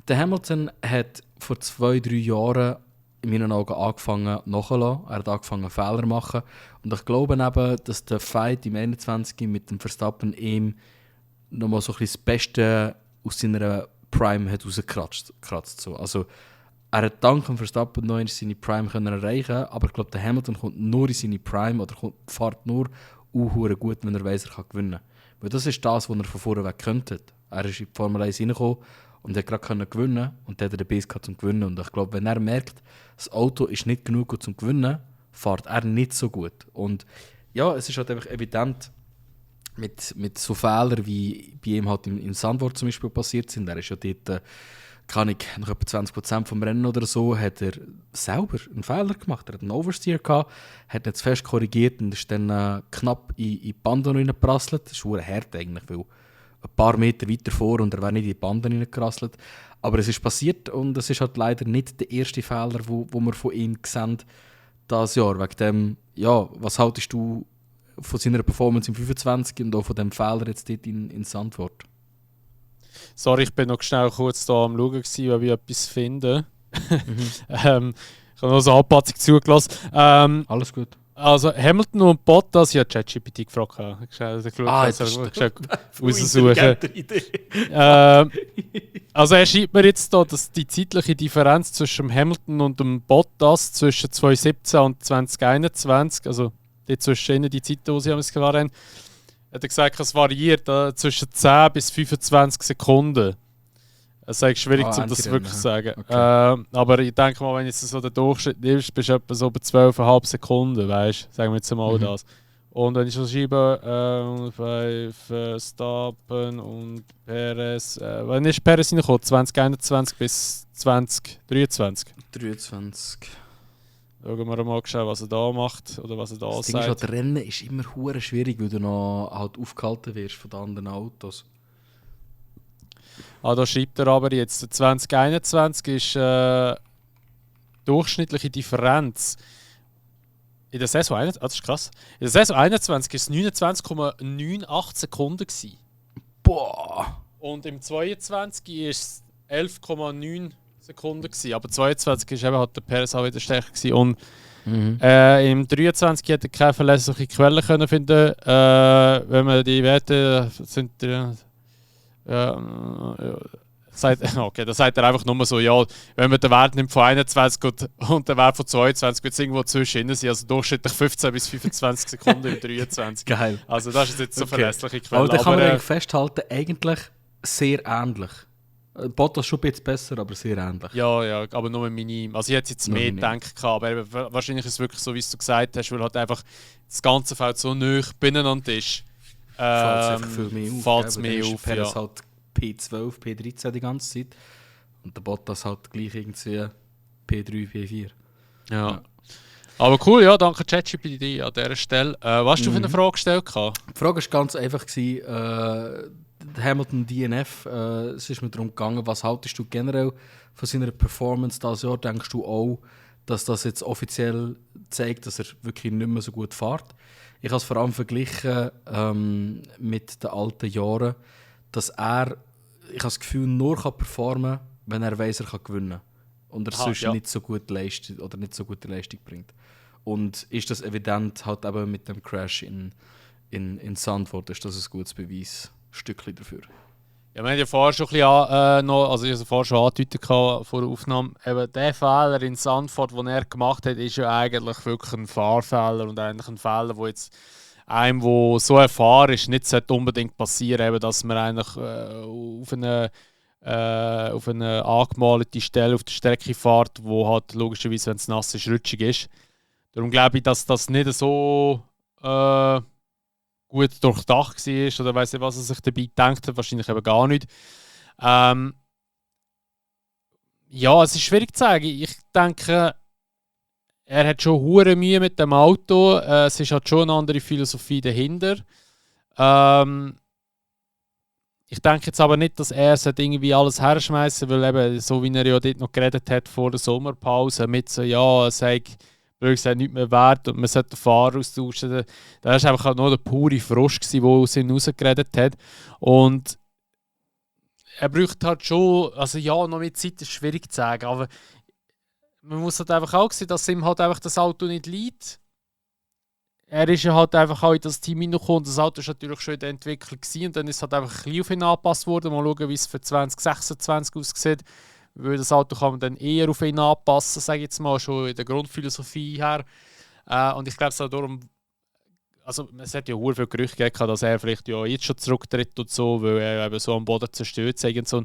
Speaker 1: der Hamilton hat vor 2-3 Jahren in meinen Augen angefangen nachzulassen. Er hat angefangen Fehler zu machen. Und ich glaube eben, dass der Fight im 21 mit dem Verstappen ihm nochmal so ein bisschen das Beste aus seiner Prime hat rausgekratzt. So. Also, er hat dank dem Verstappen noch in seine Prime können erreichen, aber ich glaube, der Hamilton kommt nur in seine Prime oder fährt nur gut, wenn er weiss, er kann gewinnen. Weil das ist das, was er von vorne weg könnte. Er ist in die Formel 1 reingekommen und hat gerade gewinnen und dann hat er den Base zum Gewinnen. Und ich glaube, wenn er merkt, das Auto ist nicht genug gut zum Gewinnen, fährt er nicht so gut. Und ja, es ist halt einfach evident, mit so Fehlern, wie bei ihm halt im Sandwort zum Beispiel passiert sind. Er ist ja dort, nach etwa 20% vom Rennen oder so, hat er selber einen Fehler gemacht. Er hat einen Oversteer gehabt, hat nicht zu fest korrigiert und ist dann knapp in die Bande reingeprasselt. Das ist sehr hart eigentlich, weil ein paar Meter weiter vor und er wäre nicht in die Bande reingerasselt. Aber es ist passiert und es ist halt leider nicht der erste Fehler, wo wir von ihm sehen dieses Jahr. Wegen dem, ja, was haltest du von seiner Performance im 25 und auch von dem Fehler jetzt dort in Sandwort?
Speaker 2: Sorry, ich bin noch schnell kurz da am Schauen, ob ich etwas finde. Ich habe noch so eine Anpassung zugelassen.
Speaker 1: Alles gut.
Speaker 2: Also Hamilton und Bottas, ich habe ChatGPT gefragt. Raussuchen. Also er schreibt mir jetzt da, dass die zeitliche Differenz zwischen dem Hamilton und dem Bottas zwischen 2017 und 2021, also die zwischen ihnen die Zeit, die sie gefahren haben, hat er gesagt, es variiert zwischen 10 bis 25 Sekunden. Es ist schwierig, das wirklich zu sagen. Okay. Aber ich denke mal, wenn jetzt so der Durchschnitt nimmst, bist du etwa so bei 12,5 Sekunden, weißt du? Sagen wir jetzt mal das. Und wenn ich so schreibe, bei Verstappen und Perez, wann ist Perez reingekommen? 2021 bis 2023?
Speaker 1: 23.
Speaker 2: Schauen wir mal, was er da macht oder was er da
Speaker 1: sagt. Das Ding ist, das Rennen ist immer hure schwierig, weil du noch halt aufgehalten wirst von den anderen Autos.
Speaker 2: Da schreibt er aber jetzt, 2021 ist durchschnittliche Differenz. In der Saison 21, das ist krass. In der Saison 21 war es 29,98 Sekunden gewesen.
Speaker 1: Boah!
Speaker 2: Und im 22 war es 11,9 Sekunden gewesen. Aber 22 ist eben halt der Perez auch wieder stärker gewesen. Und im 23 hätte er keine verlässliche Quelle können finden. Wenn man die Werte sind. Okay, das sagt er einfach nur so, ja, wenn man den Wert nimmt von 21 und den Wert von 22, wird es irgendwo zwischen sein, also durchschnittlich 15 bis 25 Sekunden im 23.
Speaker 1: Geil.
Speaker 2: Also das ist jetzt so verlässliche Quelle.
Speaker 1: Aber da kann man eigentlich festhalten, eigentlich sehr ähnlich. Bottas schon ein bisschen besser, aber sehr ähnlich.
Speaker 2: Ja, aber nur minim. Also ich hätte jetzt mehr gedacht, aber wahrscheinlich ist es wirklich so, wie du gesagt hast, weil halt einfach das ganze Feld so nah beieinander ist.
Speaker 1: Fällt viel mehr auf.
Speaker 2: Ja.
Speaker 1: Halt P12, P13 die ganze Zeit. Und der Bottas halt gleich irgendwie P3, P4.
Speaker 2: Ja. Aber cool, ja, danke ChatGPT an dieser Stelle. Was hast du für eine Frage gestellt?
Speaker 1: Die Frage war ganz einfach. Hamilton DNF, es ist mir darum gegangen, was haltest du generell von seiner Performance dieses Jahr? Denkst du auch, dass das jetzt offiziell zeigt, dass er wirklich nicht mehr so gut fährt? Ich habe es vor allem verglichen mit den alten Jahren, dass ich habe das Gefühl, nur kann performen, wenn er weiss, er kann gewinnen. Und er sonst nicht so gut leistet oder nicht so gute Leistung bringt. Und ist das evident halt eben mit dem Crash in Zandvoort, ist das ein gutes Beweisstückchen dafür.
Speaker 2: Ja, wir haben ja vorher schon ein bisschen also ich habe vorher schon angedeutet vor der Aufnahme, eben der Fehler in Zandvoort, den er gemacht hat, ist ja eigentlich wirklich ein Fahrfehler und eigentlich ein Fehler, wo jetzt einem, der so erfahren ist, nicht unbedingt passieren, eben, dass man eigentlich auf eine angemalte Stelle auf der Strecke fährt, wo halt logischerweise, wenn es nass ist, rutschig ist. Darum glaube ich, dass das nicht so gut durchdacht war oder weiss nicht, was er sich dabei gedacht hat, wahrscheinlich eben gar nicht. Ja, es ist schwierig zu sagen. Ich denke, er hat schon hure Mühe mit dem Auto. Es ist halt schon eine andere Philosophie dahinter. Ich denke jetzt aber nicht, dass er irgendwie alles herschmeißen, weil eben, so wie er ja dort noch geredet hat vor der Sommerpause, mit so, ja, es sei nichts mehr wert und man sollte den Fahrer austauschen. Da war einfach halt nur der pure Frost, der aus ihm rausgeredet hat. Und er braucht halt schon, also ja, noch mit Zeit ist schwierig zu sagen, aber man muss halt einfach auch sehen, dass ihm halt einfach das Auto nicht liegt. Er ist ja halt einfach auch in das Team hineingekommen. Das Auto war natürlich schon in der Entwicklung gewesen, und dann ist es halt einfach ein bisschen auf ihn angepasst worden. Mal schauen, wie es für 2026 aussieht. Weil das Auto kann man dann eher auf ihn anpassen, sage ich jetzt mal, schon in der Grundphilosophie her. Und ich glaube, es hat darum, also es hat ja sehr viele Gerüchte gegeben, dass er vielleicht ja jetzt schon zurücktritt und so, weil er eben so am Boden zerstört sei und so.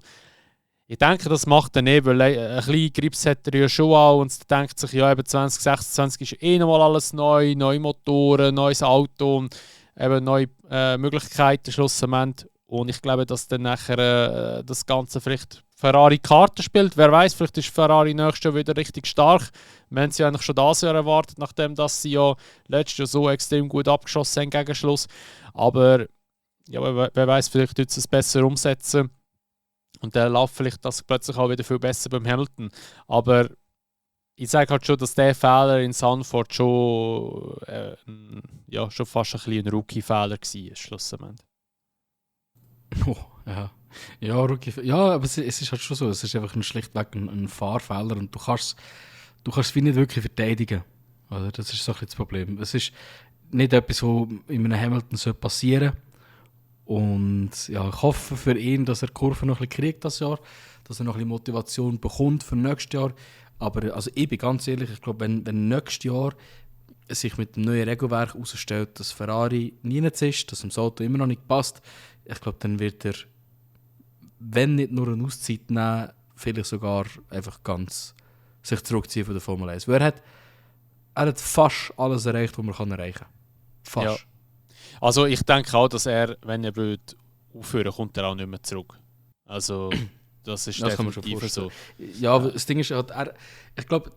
Speaker 2: Ich denke, das macht er nicht, weil ein bisschen Grips hat er ja schon auch und denkt sich, ja, eben 2026 ist nochmal alles neu, neue Motoren, neues Auto und eben neue Möglichkeiten schlussendlich. Und ich glaube, dass dann nachher das Ganze vielleicht Ferrari Karten spielt. Wer weiß, vielleicht ist Ferrari nächstes Jahr wieder richtig stark. Wir haben sie eigentlich schon dieses Jahr erwartet, nachdem dass sie ja letztes Jahr so extrem gut abgeschossen haben gegen Schluss. Aber ja, wer weiß, vielleicht wird es besser umsetzen. Und dann läuft vielleicht das plötzlich auch wieder viel besser beim Hamilton. Aber ich sage halt schon, dass der Fehler in Zandvoort schon, schon fast ein bisschen ein Rookie-Fehler war, schlussendlich.
Speaker 1: Oh, ja. Ja, Rookie, ja, aber es ist halt schon so. Es ist einfach schlichtweg ein Fahrfehler und du kannst es wie nicht wirklich verteidigen. Oder? Das ist so ein bisschen das Problem. Es ist nicht etwas, was in einem Hamilton passieren soll. Und ja, ich hoffe für ihn, dass er die Kurve noch ein bisschen kriegt das Jahr, dass er noch ein bisschen Motivation bekommt für nächstes Jahr. Aber also ich bin ganz ehrlich, ich glaube, wenn nächstes Jahr sich mit dem neuen Regelwerk herausstellt, dass Ferrari nie ist, dass ihm das Auto immer noch nicht passt, ich glaube, dann wird er, wenn nicht nur eine Auszeit nehmen, vielleicht sogar einfach ganz sich zurückziehen von der Formel 1. Weil er hat fast alles erreicht, was man erreichen kann. Fast.
Speaker 2: Ja. Also ich denke auch, dass er, wenn er aufhören kommt er auch nicht mehr zurück. Also das ist das definitiv so.
Speaker 1: Ja, aber das Ding ist, ich glaube,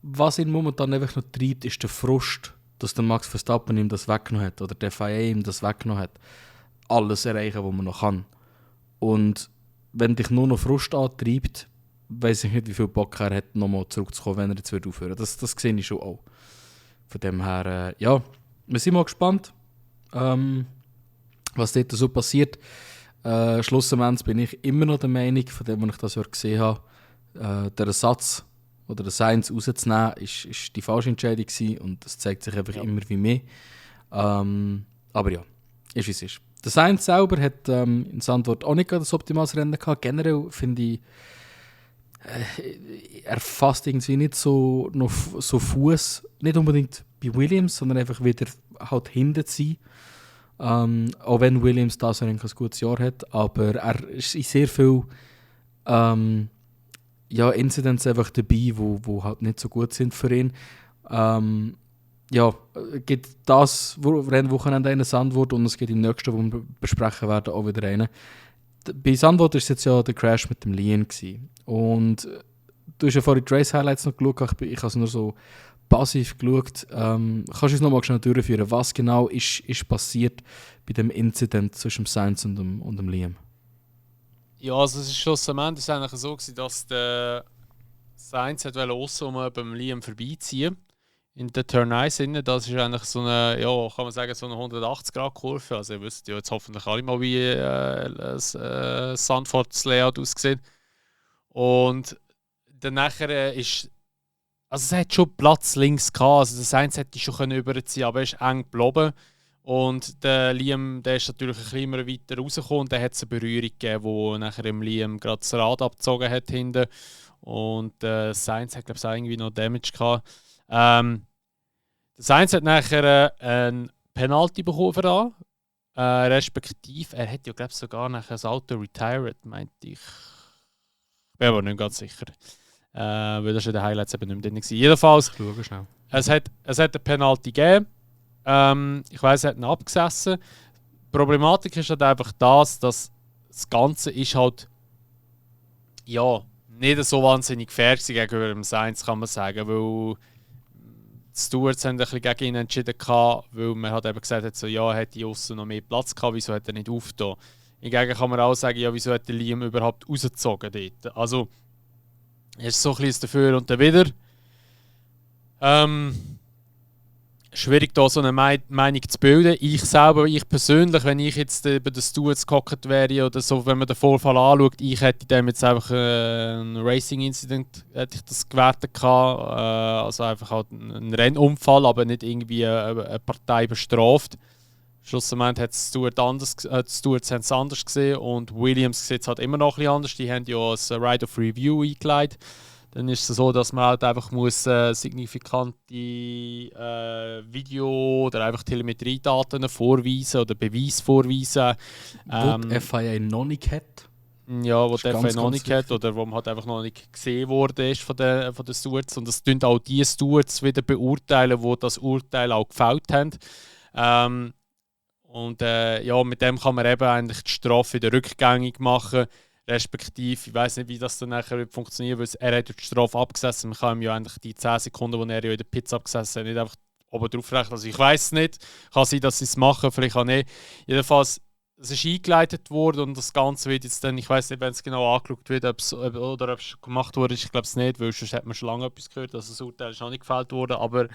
Speaker 1: was ihn momentan einfach noch treibt, ist der Frust, dass der Max Verstappen ihm das weggenommen hat oder der FIA ihm das weggenommen hat. Alles erreichen, was man noch kann. Und wenn dich nur noch Frust antreibt, weiss ich nicht, wie viel Bock er hat, nochmal zurückzukommen, wenn er jetzt aufhören wird. Das sehe ich schon auch. Von dem her, ja, wir sind mal gespannt, was dort so passiert. Schlussendlich bin ich immer noch der Meinung, von dem, was ich das Jahr gesehen habe, der Ersatz oder der Sainz rauszunehmen, ist die falsche Entscheidung gewesen und das zeigt sich einfach immer wie mehr. Aber ja, ist wie es ist. Der Sainz selber hat in Zandvoort auch nicht das optimales Rennen gehabt. Generell finde ich, er fasst irgendwie nicht so Fuß, nicht unbedingt bei Williams, sondern einfach wieder halt hinten zu sein. Auch wenn Williams das ein gutes Jahr hat, aber er ist in sehr viel Incidents einfach dabei, wo halt nicht so gut sind für ihn. Gibt das Rennwochenende in Zandvoort und es gibt im nächsten, wo wir besprechen werden, auch wieder einen. Bei Zandvoort war es jetzt ja der Crash mit dem Lien gewesen. Und du hast ja vorhin die Race Highlights noch geschaut, ich habe es nur so passiv geschaut. Kannst du uns nochmal schnell durchführen, was genau ist passiert bei dem Incident zwischen Sainz und dem Liam?
Speaker 2: Ja, also es ist schlussendlich eigentlich so gewesen, dass der Sainz wollte beim Liam vorbeiziehen in der Turn 1 innen. Das ist eigentlich so eine, ja, kann man sagen, so eine 180-Grad-Kurve. Also ihr wisst ja jetzt hoffentlich alle mal, wie Zandvoorts Layout aussieht. Und dann nachher ist, also es hat schon Platz links gehabt, also der Sainz hätte schon können überziehen, aber er ist eng geblieben. Und der Liam, der ist natürlich ein bisschen weiter rausgekommen und dann hat es eine Berührung gegeben, wo nachher im Liam gerade das Rad abgezogen hat hinten. Und Sainz hat, glaube ich, auch irgendwie noch Damage gehabt. Der Sainz hat nachher ein Penalty bekommen für da. Respektive, er hat ja, glaube ich, sogar nachher das Auto retired, meinte ich. Bin aber nicht ganz sicher. Weil das in den Highlights eben nicht mehr drin war. Jedenfalls, es hat eine Penalty gegeben. Ich weiss, er hat ihn abgesessen. Die Problematik ist halt einfach dass das Ganze ist halt ja, nicht so wahnsinnig fair gegenüber dem Sainz, kann man sagen, weil die Stewards haben ein bisschen gegen ihn entschieden, weil man hat eben gesagt hat, so, ja, er hätte aussen noch mehr Platz gehabt, wieso hat er nicht aufgetan. Hingegen kann man auch sagen, ja, wieso hat der Liam überhaupt rausgezogen dort. Also, es ist so ein bisschen dafür und dawider. Schwierig, da so eine Meinung zu bilden. Ich persönlich, wenn ich jetzt bei den Stewards gehockt wäre oder so, wenn man den Vorfall anschaut, ich hätte dem jetzt einfach ein Racing-Incident hätte ich das gewertet gehabt. Also einfach halt ein Rennunfall, aber nicht irgendwie eine Partei bestraft. Schlussendlich hat die Stewards haben es anders gesehen und Williams sieht es halt immer noch ein bisschen anders. Die haben ja ein Right of Review eingeleitet. Dann ist es so, dass man halt einfach signifikante Video- oder einfach Telemetriedaten vorweisen oder Beweis vorweisen.
Speaker 1: Wo die FIA noch nicht hat.
Speaker 2: Ja, wo die FIA noch nicht hat oder wo man halt einfach noch nicht gesehen worden ist von den Stewards. Und das tun auch die Stewards wieder beurteilen, die das Urteil auch gefällt haben. Ja, mit dem kann man eben eigentlich die Strafe wieder rückgängig machen. Respektive, ich weiß nicht, wie das dann nachher funktioniert, weil er hat die Strafe abgesessen. Man kann ihm ja eigentlich die 10 Sekunden, wo er ja in der Pizza abgesessen hat, nicht einfach oben drauf rechnen. Also ich weiß es nicht. Kann sein, dass sie es machen, vielleicht auch nicht. Jedenfalls, es ist eingeleitet worden und das Ganze wird jetzt dann, ich weiß nicht, wenn es genau angeschaut wird, ob es gemacht wurde, ich glaube es nicht, weil sonst hat man schon lange etwas gehört, also das Urteil ist noch nicht gefällt worden, aber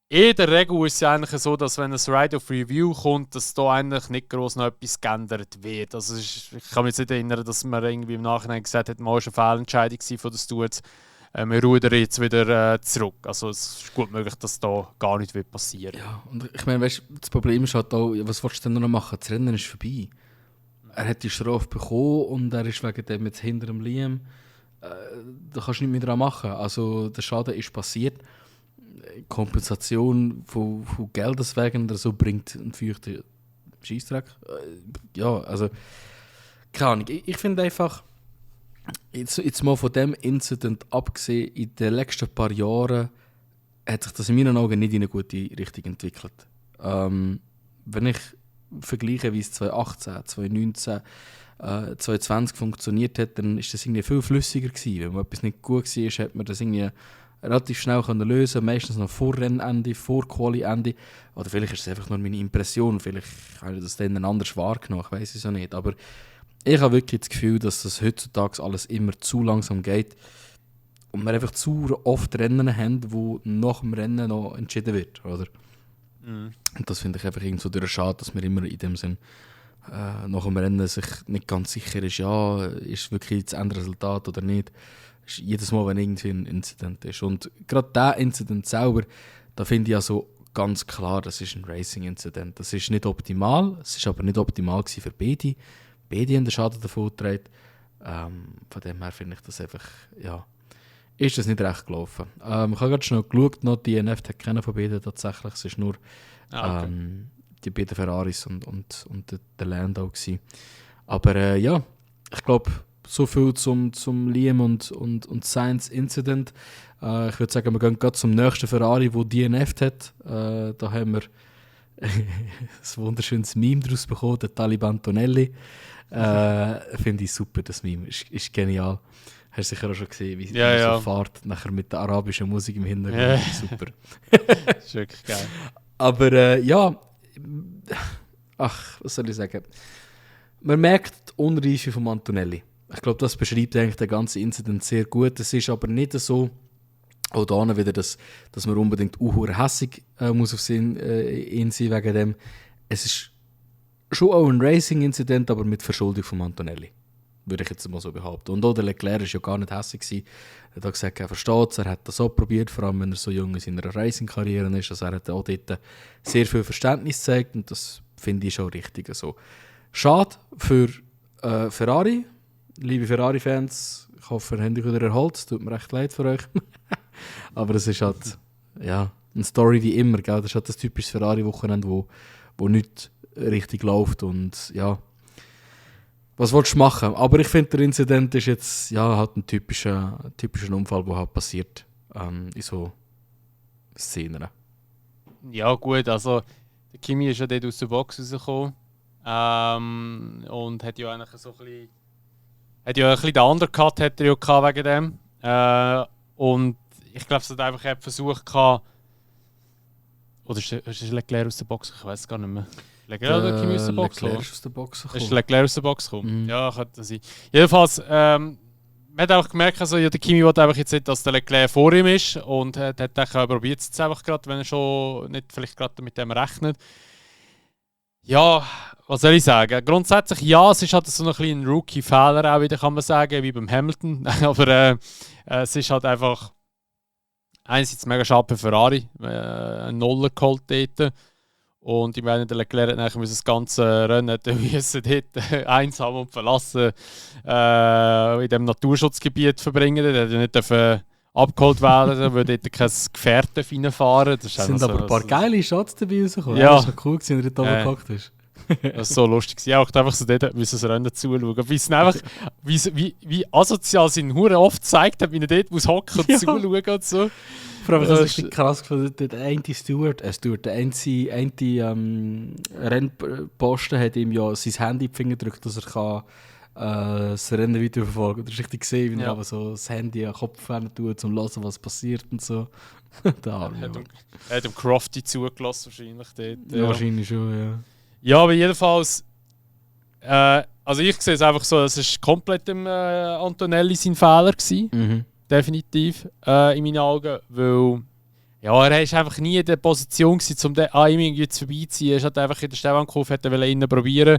Speaker 2: in der Regel ist es ja eigentlich so, dass wenn ein Right of Review kommt, dass da eigentlich nicht groß noch etwas geändert wird. Also ich kann mich nicht erinnern, dass man irgendwie im Nachhinein gesagt hat, mal eine Fehlentscheidung von den Stewards. Wir rudern jetzt wieder zurück. Also es ist gut möglich, dass da gar nichts passieren wird.
Speaker 1: Ja, und ich meine, weißt, das Problem ist halt auch, was willst du denn noch machen? Das Rennen ist vorbei. Er hat die Strafe bekommen und er ist wegen dem jetzt hinter dem Liam. Da kannst du nichts mehr dran machen. Also der Schaden ist passiert. Kompensation von Geldes wegen oder so bringt einen feuchten Scheissdreck. Ja, also keine Ahnung. Ich finde einfach, jetzt mal von dem Incident abgesehen, in den letzten paar Jahren hat sich das in meinen Augen nicht in eine gute Richtung entwickelt. Wenn ich vergleiche, wie es 2018, 2019, 2020 funktioniert hat, dann ist das irgendwie viel flüssiger gewesen. Wenn man etwas nicht gut war, hat man das irgendwie relativ schnell können lösen, meistens noch vor Rennende, vor Quali-Ende. Oder vielleicht ist es einfach nur meine Impression, vielleicht habe ich das dann anders wahrgenommen, ich weiß es auch nicht. Aber ich habe wirklich das Gefühl, dass das heutzutage alles immer zu langsam geht und wir einfach zu oft Rennen haben, wo nach dem Rennen noch entschieden wird, oder? Mhm. Und das finde ich einfach irgendwie so schade, dass man immer in dem Sinn nach dem Rennen sich nicht ganz sicher ist, ja, ist wirklich das Endresultat oder nicht. Jedes Mal, wenn irgendwie ein Incident ist. Und gerade dieser Incident selber, da finde ich also ganz klar, das ist ein Racing-Incident. Das ist nicht optimal, es ist aber nicht optimal gewesen für beide. Beide haben den Schaden davon getragen. Von dem her finde ich das einfach, ja, ist das nicht recht gelaufen. Ich habe gerade schnell geschaut, noch die DNF hat keinen von beiden tatsächlich. Es ist nur die beiden Ferraris und der Lando gewesen. Aber ja, ich glaube, so viel zum Liam und Sainz Incident. Ich würde sagen, wir gehen gerade zum nächsten Ferrari, der DNF hat. Da haben wir ein wunderschönes Meme daraus bekommen, der Taliban Tonelli. Finde ich super, das Meme. Ist genial. Hast du sicher auch schon gesehen, wie
Speaker 2: Ja.
Speaker 1: so fährt, nachher mit der arabischen Musik im Hintergrund.
Speaker 2: Ja.
Speaker 1: Super.
Speaker 2: Das ist wirklich geil.
Speaker 1: Aber ja, was soll ich sagen? Man merkt die Unreife von Antonelli. Ich glaube, das beschreibt eigentlich den ganzen Incident sehr gut. Es ist aber nicht so, auch da wieder, dass man unbedingt hässig muss auf ihn sein wegen dem. Es ist schon auch ein Racing-Incident, aber mit Verschuldung von Antonelli. Würde ich jetzt mal so behaupten. Und auch der Leclerc war ja gar nicht hässig gewesen. Er hat gesagt, er versteht es, er hat das auch probiert, vor allem wenn er so jung in seiner Racing-Karriere ist. Also er hat auch dort sehr viel Verständnis gezeigt und das finde ich schon richtig so. Schade für Ferrari. Liebe Ferrari-Fans, ich hoffe, ihr habt euch wieder erholt. Es tut mir recht leid für euch. Aber es ist halt eine Story wie immer. Gell? Das ist halt das typische Ferrari-Wochenende, wo nichts richtig läuft. Und ja, was willst du machen? Aber ich finde, der Incident ist jetzt halt ein typischer Unfall, der halt passiert in so Szenen.
Speaker 2: Ja gut, also der Kimi ist ja dort aus der Box rausgekommen und hat ja eigentlich so ein bisschen... Hat ja ein bisschen den Undercut hat er ja gehabt wegen dem. Und ich glaube, es hat einfach versucht gehabt... Oder ist Leclerc aus der Box? Ich weiß es gar nicht mehr. Leclerc oder Kimi aus der Box gekommen?
Speaker 1: Leclerc aus der Box gekommen.
Speaker 2: Ist Leclerc aus der Box gekommen? Ja, könnte sein. Jedenfalls, man hat auch gemerkt, also, der Kimi wollte einfach jetzt nicht, dass der Leclerc vor ihm ist. Und hat probiert es jetzt einfach gerade, wenn er schon nicht vielleicht gerade mit dem rechnet. Ja, was soll ich sagen? Grundsätzlich ja, es ist halt so ein kleiner Rookie-Fehler auch wieder, kann man sagen, wie beim Hamilton. Aber es ist halt einfach einerseits mega schade für Ferrari, ein Noller geholt dort. Und ich meine, der Leclerc hat nachher das ganze Rennen dort einsam und verlassen in diesem Naturschutzgebiet verbringen. Der hat ja nicht abgeholt werden, weil dort kein Gefährt reinfahren darf.
Speaker 1: Es sind aber ein paar geile Shots dabei rausgekommen.
Speaker 2: Ja.
Speaker 1: Das war cool, wenn er dort oben gepackt ist.
Speaker 2: Das war so lustig. Ja, auch einfach so dort müssen das Rennen zuschauen. Wie asozial sein Hure oft gezeigt hat, wie er dort muss hocken und zuschauen und so.
Speaker 1: Vor allem, ich habe es richtig krass gefunden, der eine Rennposten hat ihm ja sein Handy in die Finger gedrückt, dass er das Rennen weiterverfolgen kann. Das ist richtig gesehen, wie er aber so das Handy an den Kopf tut, um zu hören, was passiert und so. Er
Speaker 2: hat dem Crofty zugelassen wahrscheinlich dort.
Speaker 1: Ja, wahrscheinlich schon, ja.
Speaker 2: Ja, aber jedenfalls... also ich sehe es einfach so, es war komplett dem Antonelli sein Fehler gewesen.
Speaker 1: Mhm.
Speaker 2: Definitiv, in meinen Augen, weil er war einfach nie in der Position gewesen, um ihm irgendwie zu vorbeiziehen. Er hat einfach in der Stellankurve innen probieren.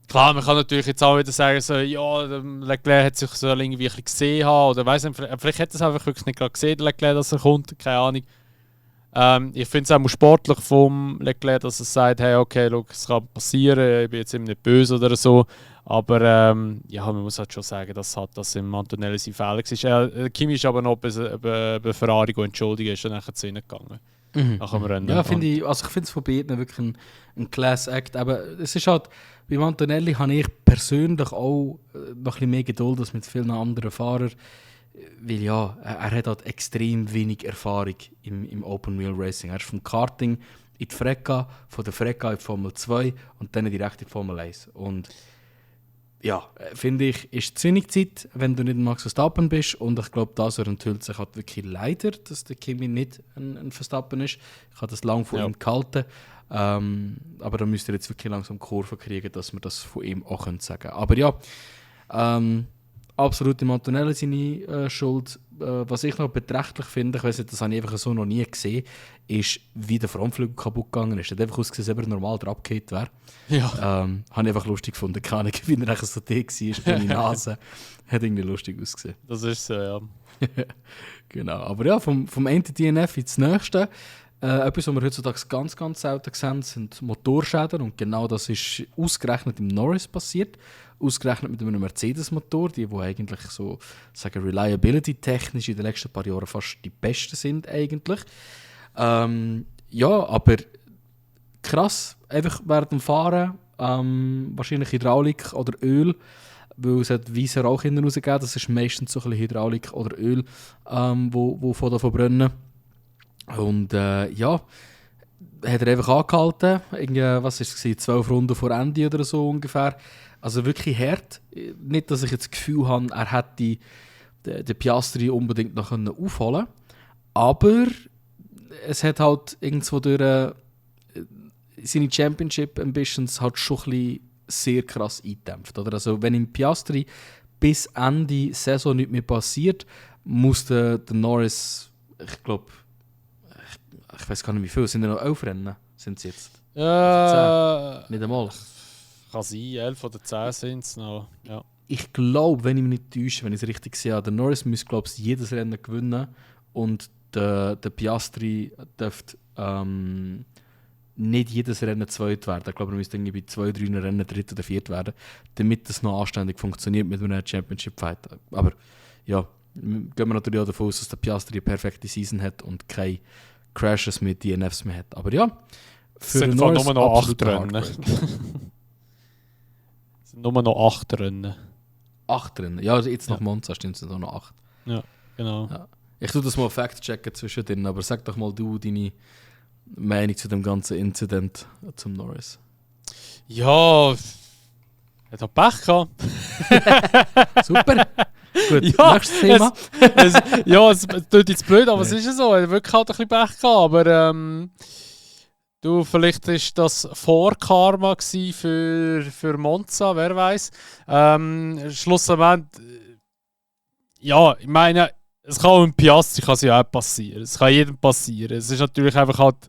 Speaker 2: Klar, man kann natürlich jetzt auch wieder sagen, so, ja, der Leclerc hat sich so irgendwie ein bisschen gesehen haben, oder weiss nicht, vielleicht hat er es einfach wirklich nicht gerade gesehen, der Leclerc, dass er kommt, keine Ahnung. Ich finde es auch sportlich vom Leclerc, dass er sagt, hey, okay, look, es kann passieren, ich bin jetzt eben nicht böse oder so. Aber man muss halt schon sagen, dass das im Antonelli sein Fehler war. Kimi ist aber noch bei Ferrari entschuldigen, ist dann nachher zu ihnen gegangen. Nach dem Rennen.
Speaker 1: Ja, ich finde es von beiden wirklich ein Class Act. Aber es ist halt, bei Antonelli habe ich persönlich auch noch ein bisschen mehr Geduld als mit vielen anderen Fahrern. Weil ja, er hat halt extrem wenig Erfahrung im Open Wheel Racing. Er ist vom Karting in die Freca, von der Freca in die Formel 2 und dann direkt in die Formel 1. Und ja, finde ich, ist zu wenig Zeit, wenn du nicht Max Verstappen bist. Und ich glaube, das enthüllt sich halt wirklich leider, dass der Kimi nicht ein Verstappen ist. Ich habe das lange von ihm gehalten. Aber da müsst ihr jetzt wirklich langsam Kurve kriegen, dass wir das von ihm auch sagen können. Aber ja, absolut im Antonelli seine Schuld. Was ich noch beträchtlich finde, ich weiss nicht, das habe ich einfach so noch nie gesehen, ist, wie der Frontflügel kaputt gegangen ist. Er hat einfach ausgesehen, als ob er normal drauf gehalten wäre.
Speaker 2: Ja.
Speaker 1: Habe ich einfach lustig gefunden. Keine Ahnung, wie er so dick war, kleine Nase. Hat irgendwie lustig ausgesehen.
Speaker 2: Das ist so, ja.
Speaker 1: Genau. Aber ja, vom Anti-DNF ins Nächste. Etwas, was wir heutzutage ganz, ganz selten sehen, sind Motorschäden. Und genau das ist ausgerechnet im Norris passiert. Ausgerechnet mit einem Mercedes-Motor, die eigentlich so, sagen, Reliability-technisch in den letzten paar Jahren fast die besten sind eigentlich. Ja, aber krass, einfach während dem Fahren, wahrscheinlich Hydraulik oder Öl, weil es hat weißen Rauch hinten rausgegeben. Das ist meistens so ein bisschen Hydraulik oder Öl, wo von davon brennen. Und ja, hat er einfach angehalten, was war es, 12 Runden vor Ende oder so ungefähr. Also wirklich hart. Nicht, dass ich jetzt das Gefühl habe, er hätte den Piastri unbedingt noch aufholen können. Aber es hat halt irgendwo durch seine Championship Ambitions halt schon ein bisschen sehr krass eingedämpft. Oder? Also wenn im Piastri bis Ende Saison nicht mehr passiert, muss der Norris, ich glaube, ich weiß gar nicht wie viel, sind ja noch 11 Rennen, sind es jetzt? 10? Nicht einmal.
Speaker 2: Kann sein, 11 oder 10 sind es noch. Ja.
Speaker 1: Ich glaube, wenn ich mich nicht täusche, wenn ich es richtig sehe, der Norris müsste, glaube ich, jedes Rennen gewinnen und der Piastri dürfte nicht jedes Rennen zweit werden. Ich glaube, er müsste bei 2-3 Rennen dritt oder viert werden, damit das noch anständig funktioniert mit einem Championship-Fight. Aber ja, gehen wir natürlich auch davon aus, dass der Piastri eine perfekte Season hat und keine Crashes mit DNFs mehr hat. Aber ja,
Speaker 2: für den Norris nur noch 8 Rennen. Es sind nur noch 8 Rennen.
Speaker 1: 8 Rennen? Ja, also jetzt nach Monza stimmt es nur noch 8.
Speaker 2: Ja, genau.
Speaker 1: Ja. Ich tue das mal fact-checken zwischendrin, aber sag doch mal du deine Meinung zu dem ganzen Incident zum Norris.
Speaker 2: Ja, er hat Pech gehabt.
Speaker 1: Super. Gut,
Speaker 2: ja,
Speaker 1: nächstes Thema.
Speaker 2: Es tut jetzt blöd, aber es ist ja so. Er hat wirklich halt ein bisschen Pech gehabt. Aber vielleicht war das Vor-Karma für Monza, wer weiß. Schlussendlich, ja, ich meine, es kann auch im Piastri ja auch passieren. Es kann jedem passieren. Es ist natürlich einfach halt,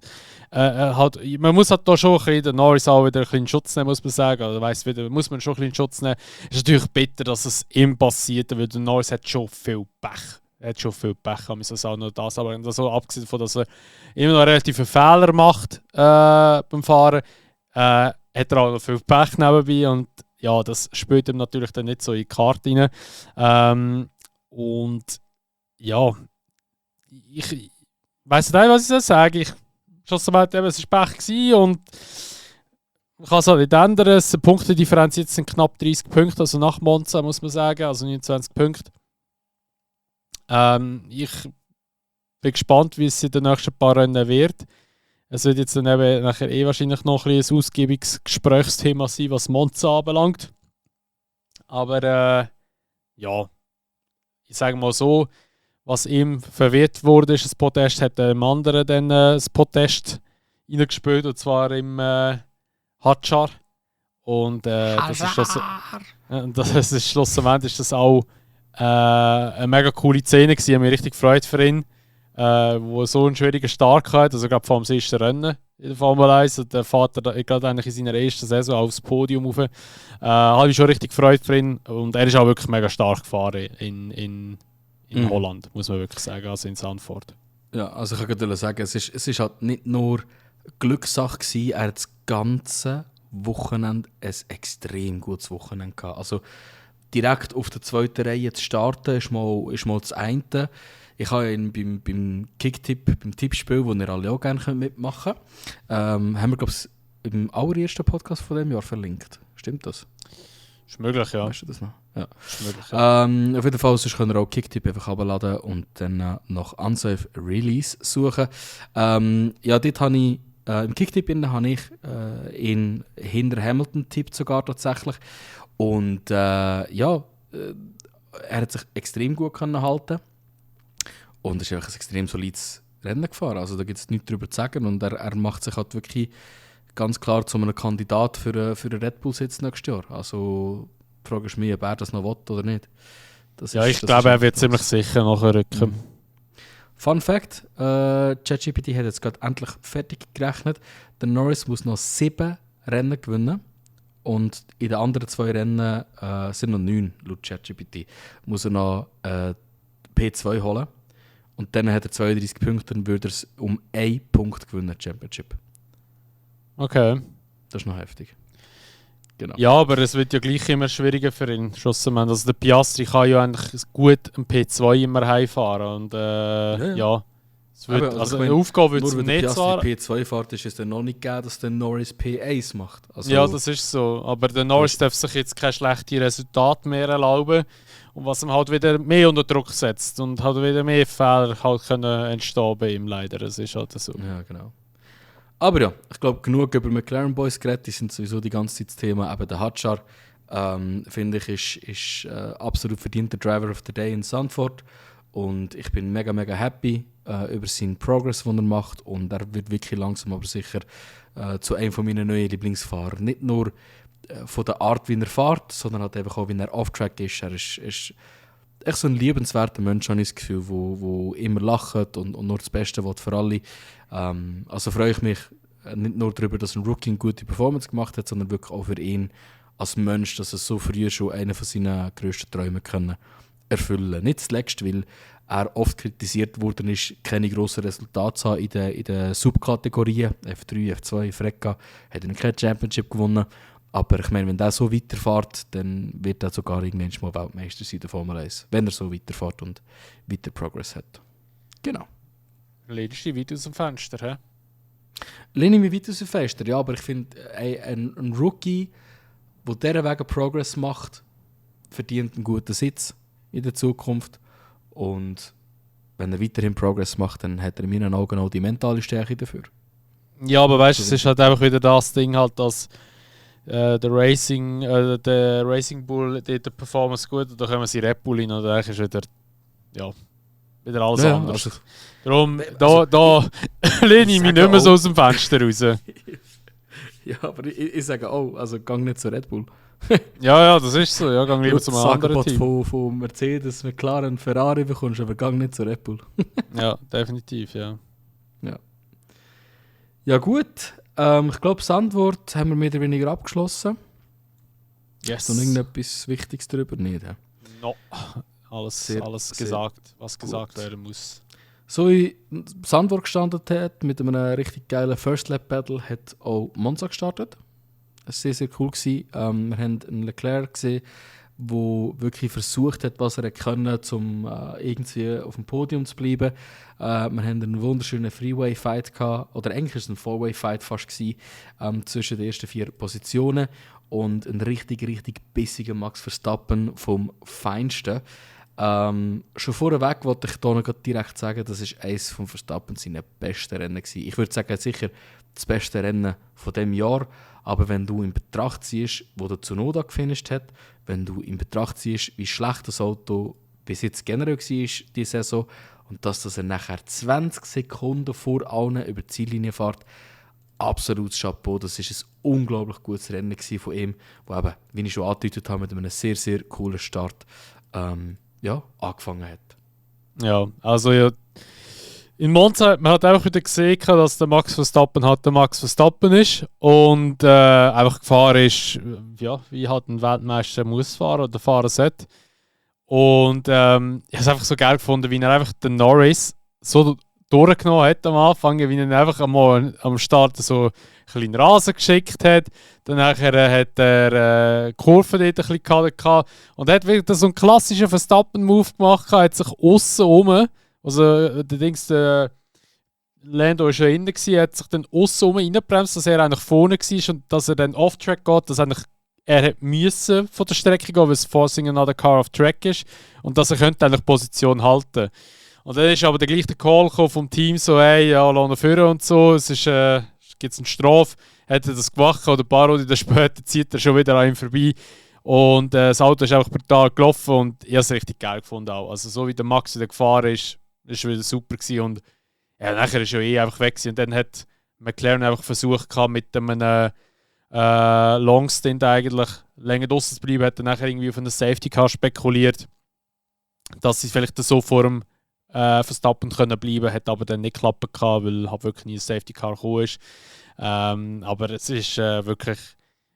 Speaker 2: man muss halt da schon ein bisschen den Norris auch wieder ein bisschen in Schutz nehmen, muss man sagen. Oder muss man schon ein bisschen in Schutz nehmen. Es ist natürlich bitter, dass es ihm passiert, weil der Norris hat schon viel Pech. Er hat schon viel Pech, kann man auch noch das. Aber so, abgesehen davon, dass er immer noch relativ viele Fehler macht beim Fahren, hat er auch noch viel Pech nebenbei. Und ja, das spielt ihm natürlich dann nicht so in die Karte rein. Und ja, ich weiss nicht, was ich sagen soll. Schlussendlich es war Pech gewesen und man kann es auch nicht ändern. Die Punktedifferenz jetzt sind knapp 30 Punkte, also nach Monza muss man sagen, also 29 Punkte. Ich bin gespannt, wie es in den nächsten paar Rennen wird. Es wird jetzt dann eben nachher wahrscheinlich noch ein ausgiebiges Gesprächsthema sein, was Monza anbelangt. Aber ja, ich sage mal so, was ihm verwehrt wurde, ist das Podest, hat einem anderen dann das Podest reingespielt, und zwar im Hadjar. Und das ist schlussendlich ist das auch eine mega coole Szene gewesen. Ich habe mich richtig gefreut für ihn, wo so einen schwierigen Start hatte. Also gerade vor dem ersten Rennen in der Formel 1. Und der Vater gerade eigentlich in seiner ersten Saison aufs Podium rauf. Habe ich schon richtig gefreut für ihn. Und er ist auch wirklich mega stark gefahren in Holland, muss man wirklich sagen, also in Zandvoort. Ja,
Speaker 1: also ich kann natürlich sagen, es ist halt nicht nur Glückssache gewesen, er hat das ganze Wochenende ein extrem gutes Wochenende gehabt. Also direkt auf der zweiten Reihe zu starten, ist mal das eine. Ich habe ihn beim Kicktipp, beim Tippspiel, wo ihr alle auch gerne mitmachen könnt, haben wir, glaube ich, im allerersten Podcast von diesem Jahr verlinkt. Stimmt das?
Speaker 2: Ist möglich, ja.
Speaker 1: Weißt du das noch? Ja.
Speaker 2: Ist möglich, ja.
Speaker 1: Auf jeden Fall könnt ihr auch Kicktipp einfach herunterladen und dann nach Unsafe Release suchen. Ja, dort habe ich im Kicktipp habe ich ihn hinter Hamilton tippt sogar tatsächlich. Und er hat sich extrem gut halten und ist einfach ein extrem solides Rennen gefahren. Also da gibt es nichts darüber zu sagen. Und er macht sich halt wirklich ganz klar zu einem Kandidat für einen Red Bull-Sitz nächstes Jahr. Also die Frage ist mir, ob er das noch will oder nicht.
Speaker 2: Ich glaube, er wird ziemlich sicher nachrücken.
Speaker 1: Fun Fact, ChatGPT hat jetzt gerade endlich fertig gerechnet. Der Norris muss noch 7 Rennen gewinnen. Und in den anderen 2 Rennen sind noch 9, laut ChatGPT. Muss er noch P2 holen. Und dann hat er 32 Punkte, dann würde er es um 1 Punkt gewinnen, Championship.
Speaker 2: Okay.
Speaker 1: Das ist noch heftig. Genau.
Speaker 2: Ja, aber es wird ja gleich immer schwieriger für ihn. Also der Piastri kann ja eigentlich gut am P2 immer heimfahren. Und ja. Es wird,
Speaker 1: aber,
Speaker 2: also eine Aufgabe wird es nicht
Speaker 1: zwar. Wenn der Piastri P2 fährt, ist es dann noch nicht gegeben, dass der Norris P1 macht. Also,
Speaker 2: ja, das ist so. Aber der Norris darf sich jetzt kein schlechtes Resultat mehr erlauben. Und was ihm halt wieder mehr unter Druck setzt. Und halt wieder mehr Fehler halt können entstehen bei ihm leider. Das ist halt so.
Speaker 1: Ja, genau. Aber ja, ich glaube, genug über McLaren Boys geredet. Die sind sowieso die ganze Zeit das Thema. Eben der Hadjar, finde ich, ist absolut verdienter Driver of the Day in Zandvoort. Und ich bin mega, mega happy über seinen Progress, den er macht. Und er wird wirklich langsam aber sicher zu einem von meinen neuen Lieblingsfahrern. Nicht nur von der Art, wie er fährt, sondern halt einfach auch, wie er off-track ist. Er ist echt so ein liebenswerter Mensch, habe ich das Gefühl, wo immer lacht und nur das Beste will für alle. Also freue ich mich nicht nur darüber, dass ein Rookie eine gute Performance gemacht hat, sondern wirklich auch für ihn als Mensch, dass er so früh schon einen von seinen grössten Träumen können erfüllen. Nicht zuletzt, weil er oft kritisiert worden ist, keine grossen Resultate zu haben in den Subkategorien. F3, F2, F3 hat er keine Championship gewonnen. Aber ich meine, wenn der so weiterfährt, dann wird er sogar irgendwann mal Weltmeister sein in der Formel 1. Wenn er so weiterfährt und weiter Progress hat. Genau.
Speaker 2: Lehnst du dich weit aus dem Fenster, hä?
Speaker 1: Lehne ich mich weit aus dem Fenster, ja, aber ich finde, ein Rookie, der dieser Wege Progress macht, verdient einen guten Sitz in der Zukunft. Und wenn er weiterhin Progress macht, dann hat er in meinen Augen auch die mentale Stärke dafür.
Speaker 2: Ja, aber weißt du, es ist halt einfach wieder das Ding, halt, dass der Racing Bull die Performance gut und dann kommen sie Red Bull rein und dann ist wieder, wieder alles anders. Also, darum, da lehne ich mich nicht mehr so aus dem Fenster raus.
Speaker 1: Ja, aber ich sage auch, also gang nicht zu Red Bull.
Speaker 2: Ja, das ist so. Ja, gang lieber zu einem anderen Team.
Speaker 1: Von Mercedes, McLaren, Ferrari bekommst, aber gang nicht zu Red Bull.
Speaker 2: Ja, definitiv, ja.
Speaker 1: Ja gut, ich glaube, das Antwort haben wir mehr oder weniger abgeschlossen.
Speaker 2: Yes.
Speaker 1: Hast du noch irgendetwas Wichtiges darüber? Nicht, ja?
Speaker 2: No, alles gesagt, was gesagt werden muss. So
Speaker 1: wie Zandvoort gestartet hat, mit einem richtig geilen First Lap Battle, hat auch Monza gestartet. Das war sehr, sehr cool gewesen. Wir haben einen Leclerc gesehen, der wirklich versucht hat, was er können, um irgendwie auf dem Podium zu bleiben. Wir haben einen wunderschönen Freeway-Fight gehabt, oder eigentlich war es ein Four-Way-Fight fast gewesen, zwischen den ersten 4 Positionen und ein richtig, richtig bissiger Max Verstappen vom Feinsten. Schon vorweg wollte ich hier noch direkt sagen, das ist eines von Verstappen seine besten Rennen gewesen. Ich würde sagen, sicher das beste Rennen von diesem Jahr. Aber wenn du in Betracht ziehst, wo der Tsunoda gefinisht hat, wenn du in Betracht ziehst, wie schlecht das Auto bis jetzt generell war, diese Saison, und dass er nachher 20 Sekunden vor allen über die Ziellinie fährt, absolutes Chapeau. Das war ein unglaublich gutes Rennen von ihm, das eben, wie ich schon angedeutet habe, mit einem sehr, sehr coolen Start angefangen hat.
Speaker 2: Ja, also ja, in Monza hat man halt einfach wieder gesehen, dass der Max Verstappen halt der Max Verstappen ist und einfach gefahren ist, wie halt ein Weltmeister muss fahren oder fahren sollte. Und ich habe es einfach so geil gefunden, wie er einfach den Norris so durchgenommen hat am Anfang, wie er einfach am Start so ein bisschen Rasen geschickt hat. Dann nachher hat er Kurven dort ein bisschen gehabt und er hat wirklich so einen klassischen Verstappen-Move gemacht, hat sich aussen rum, also der Lando war schon innen, hat sich dann aussen rum reingebremst, dass er eigentlich vorne war und dass er dann off-track geht, dass er müsse von der Strecke gehen, weil es Forcing Another Car off Track ist und dass er könnte eigentlich Position halten. Und dann ist aber der gleiche Call vom Team so, hey, ja, lass ihn führen und so, es ist, gibt eine Strafe. Hat er das gemacht oder ein paar Runden später zieht er schon wieder an ihm vorbei. Und das Auto ist einfach brutal gelaufen und ich habe es richtig geil gefunden auch. Also so wie der Max wieder gefahren ist, war wieder super gewesen. Und nachher ist er einfach weg gewesen. Und dann hat McLaren einfach versucht mit einem Longstint eigentlich länger draussen zu bleiben, hat dann nachher irgendwie auf einen Safety Car spekuliert, dass sie vielleicht so vor dem Verstappen können bleiben, hat aber dann nicht geklappt gehabt, weil halt wirklich nie ein Safety Car gekommen ist. Aber es ist wirklich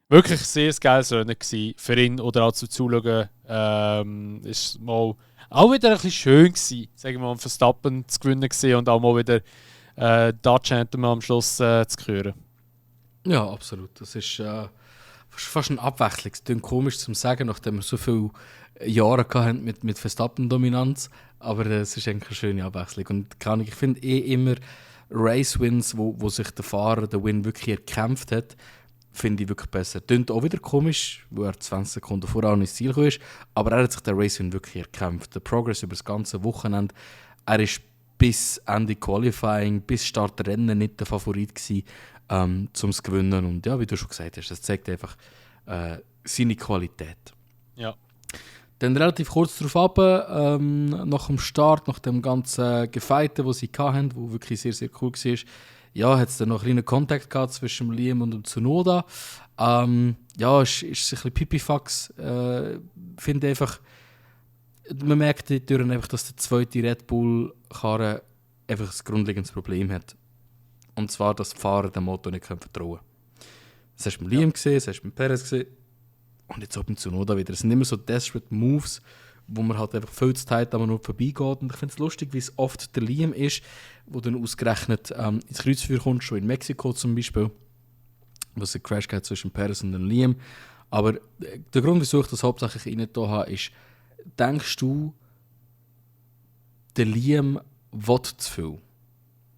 Speaker 2: sehr geiles Rennen gewesen für ihn oder auch zum Zuschauen. Ist mal auch wieder ein bisschen schön gewesen, sagen wir mal, Verstappen zu gewinnen gewesen und auch mal wieder Dutch Anthem am Schluss zu hören.
Speaker 1: Ja, absolut. Das ist fast eine Abwechslung. Es klingt komisch zu sagen, nachdem wir so viele Jahre hatten mit Verstappen-Dominanz. Aber es ist eigentlich eine schöne Abwechslung. Und ich finde immer Race-Wins, wo sich der Fahrer den Win wirklich erkämpft hat, finde ich wirklich besser. Klingt auch wieder komisch, wo er 20 Sekunden voran ins Ziel gekommen ist. Aber er hat sich den Race-Win wirklich erkämpft. Der Progress über das ganze Wochenende. Er ist bis Ende Qualifying, bis Start Rennen nicht der Favorit gewesen, zum zu gewinnen. Und ja, wie du schon gesagt hast, das zeigt einfach, seine Qualität.
Speaker 2: Ja.
Speaker 1: Dann relativ kurz darauf ab, nach dem Start, nach dem ganzen Gefeiten, das sie hatten, wo wirklich sehr, sehr cool war, ja, hat es dann noch einen kleinen Kontakt gehabt zwischen Liam und dem Tsunoda. Ja, ist ein bisschen Pipifax. Finde einfach, man merkt dadurch einfach, dass der zweite Red Bull-Karre einfach ein grundlegendes Problem hat. Und zwar, dass die Fahrer dem Motor nicht vertrauen können. Das hast du mit Liam gesehen, das hast du mit Perez gesehen. Und jetzt auch beim Tsunoda wieder. Es sind immer so desperate Moves, wo man halt einfach viel zu Zeit nur vorbeigeht. Und ich finde es lustig, wie es oft der Liam ist, wo dann ausgerechnet ins Kreuzfeuer kommt, schon in Mexiko zum Beispiel, wo es einen Crash gab zwischen Perez und Liam. Aber der Grund, wieso ich das hauptsächlich rein da habe, ist, denkst du, der Liam will zu viel?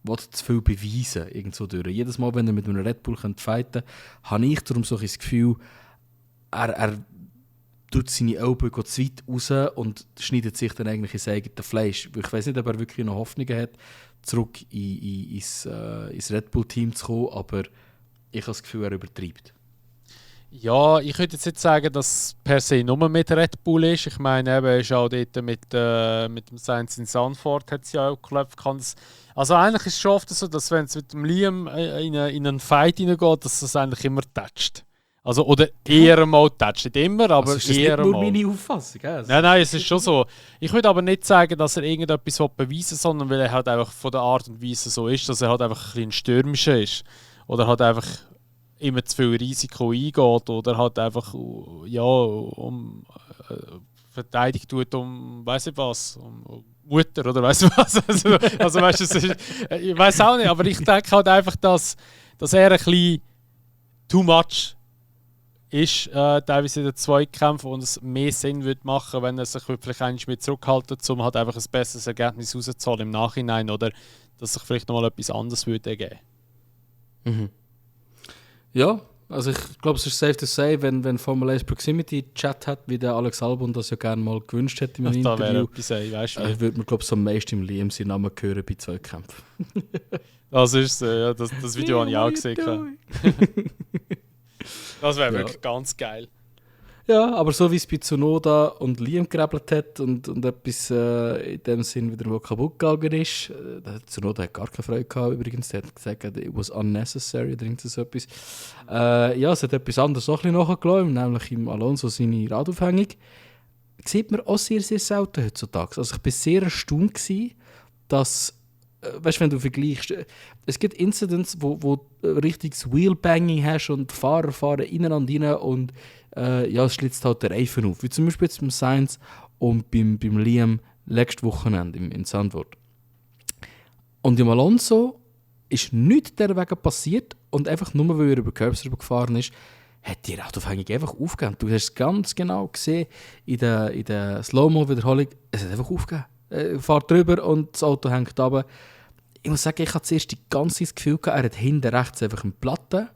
Speaker 1: Will zu viel beweisen, irgendwo durch. Jedes Mal, wenn er mit einem Red Bull fighten kann, habe ich darum so ein Gefühl, er tut seine Ellbogen zu weit raus und schneidet sich dann eigentlich ins eigene Fleisch. Ich weiß nicht, ob er wirklich noch Hoffnungen hat, zurück ins Red Bull-Team zu kommen, aber ich habe das Gefühl, er übertreibt.
Speaker 2: Ja, ich würde jetzt nicht sagen, dass es per se nur mit Red Bull ist. Ich meine, er ist auch dort mit dem Sainz in Zandvoort hat es ja auch geklopft. Also eigentlich ist es schon oft so, dass wenn es mit dem Liam in einen Fight hineingeht, dass es eigentlich immer toucht. Also, oder eher mal toucht. Nicht immer, aber
Speaker 1: also ist
Speaker 2: eher
Speaker 1: das nicht
Speaker 2: mal.
Speaker 1: nur meine Auffassung?
Speaker 2: Nein, es ist schon so. Ich würde aber nicht sagen, dass er irgendetwas beweisen will, sondern weil er halt einfach von der Art und Weise so ist, dass er halt einfach ein bisschen stürmischer ist. Oder halt einfach immer zu viel Risiko eingeht oder halt einfach verteidigt tut weiß ich was, um Mutter oder weiß ich was. Also weißt du, ich weiß auch nicht, aber ich denke halt einfach, dass er ein bisschen too much ist, teilweise in den Zweikämpfen und es mehr Sinn würde machen, wenn er sich vielleicht eigentlich mehr zurückhalten, um halt einfach ein besseres Ergebnis rauszuholen im Nachhinein oder dass sich vielleicht nochmal etwas anderes würde ergeben.
Speaker 1: Mhm. Ja, also ich glaube, es ist safe to say, wenn Formel 1 Proximity Chat hat, wie der Alex Albon das ja gerne mal gewünscht hätte in einem
Speaker 2: Da wäre
Speaker 1: Interview,
Speaker 2: etwas, weißt du.
Speaker 1: würde man glaube ich am meisten im Liam seinen Namen hören bei Zweikämpfen.
Speaker 2: Das ist so, ja, das Video habe ich auch gesehen. Das wäre wirklich ganz geil.
Speaker 1: Ja, aber so wie es bei Tsunoda und Liam gerebelt hat und etwas in dem Sinn wieder mal kaputt gegangen ist, Tsunoda hat gar keine Freude gehabt übrigens, der hat gesagt, it was unnecessary, oder so etwas. Ja, es hat etwas anderes noch ein bisschen nachgelassen, nämlich im Alonso seine Radaufhängung. Sieht man auch sehr, sehr selten heutzutage. Also ich war sehr erstaunt gewesen, dass, weißt du, wenn du vergleichst, es gibt Incidents, wo du richtiges Wheelbanging hast und Fahrer fahren ineinander rein und ja, es schlitzt halt der Reifen auf. Wie zum Beispiel jetzt beim Sainz und beim Liam letztes Wochenende in Zandvoort. Und im Alonso ist nichts derwegen passiert und einfach nur, weil er über Curbs gefahren ist, hat die Radaufhängung einfach aufgegeben. Du hast es ganz genau gesehen in der Slow-Mo-Wiederholung, es hat einfach aufgegeben. Fahrt drüber und das Auto hängt runter. Ich muss sagen, ich hatte zuerst die ganze Zeit das Gefühl gehabt, er hat hinten rechts einfach eine Platte.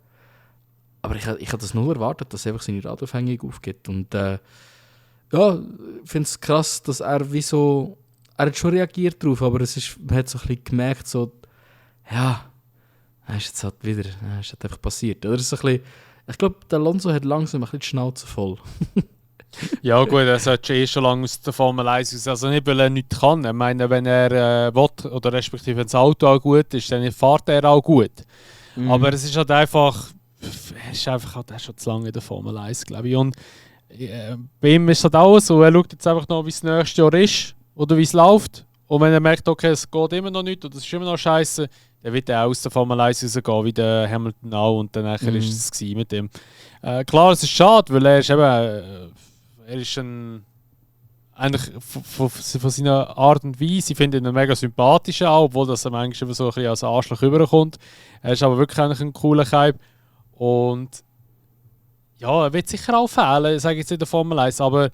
Speaker 1: Aber ich habe das nur erwartet, dass er einfach seine Radaufhängung aufgibt. Und ja, ich finde es krass, dass er er hat schon reagiert darauf, aber man hat so ein bisschen gemerkt, so, ja, es ist jetzt halt wieder, es ist halt einfach passiert. Oder? So ein bisschen, ich glaube, der Alonso hat langsam ein bisschen die Schnauze voll.
Speaker 2: Ja gut, er sollte schon lange aus der Formel 1 aus. Also nicht, weil er nichts kann. Ich meine, wenn er will, oder respektive wenn das Auto auch gut ist, dann fährt er auch gut. Mhm. Aber es ist halt einfach, er ist einfach halt schon zu lange in der Formel 1, glaube ich. Und bei ihm ist es halt auch so, er schaut jetzt einfach noch, wie es nächstes Jahr ist oder wie es läuft. Und wenn er merkt, okay, es geht immer noch nicht oder es ist immer noch scheiße, dann wird er auch aus der Formel 1 rausgehen, wie der Hamilton auch. Und dann ist es mit ihm. Klar, es ist schade, weil er ist eben... Er ist eigentlich von seiner Art und Weise, ich finde ihn mega sympathisch auch, obwohl das manchmal so ein bisschen als Arschloch rüberkommt. Er ist aber wirklich eigentlich ein cooler Typ. Und ja, er wird sicher auch fehlen, sage ich jetzt in der Formel 1, aber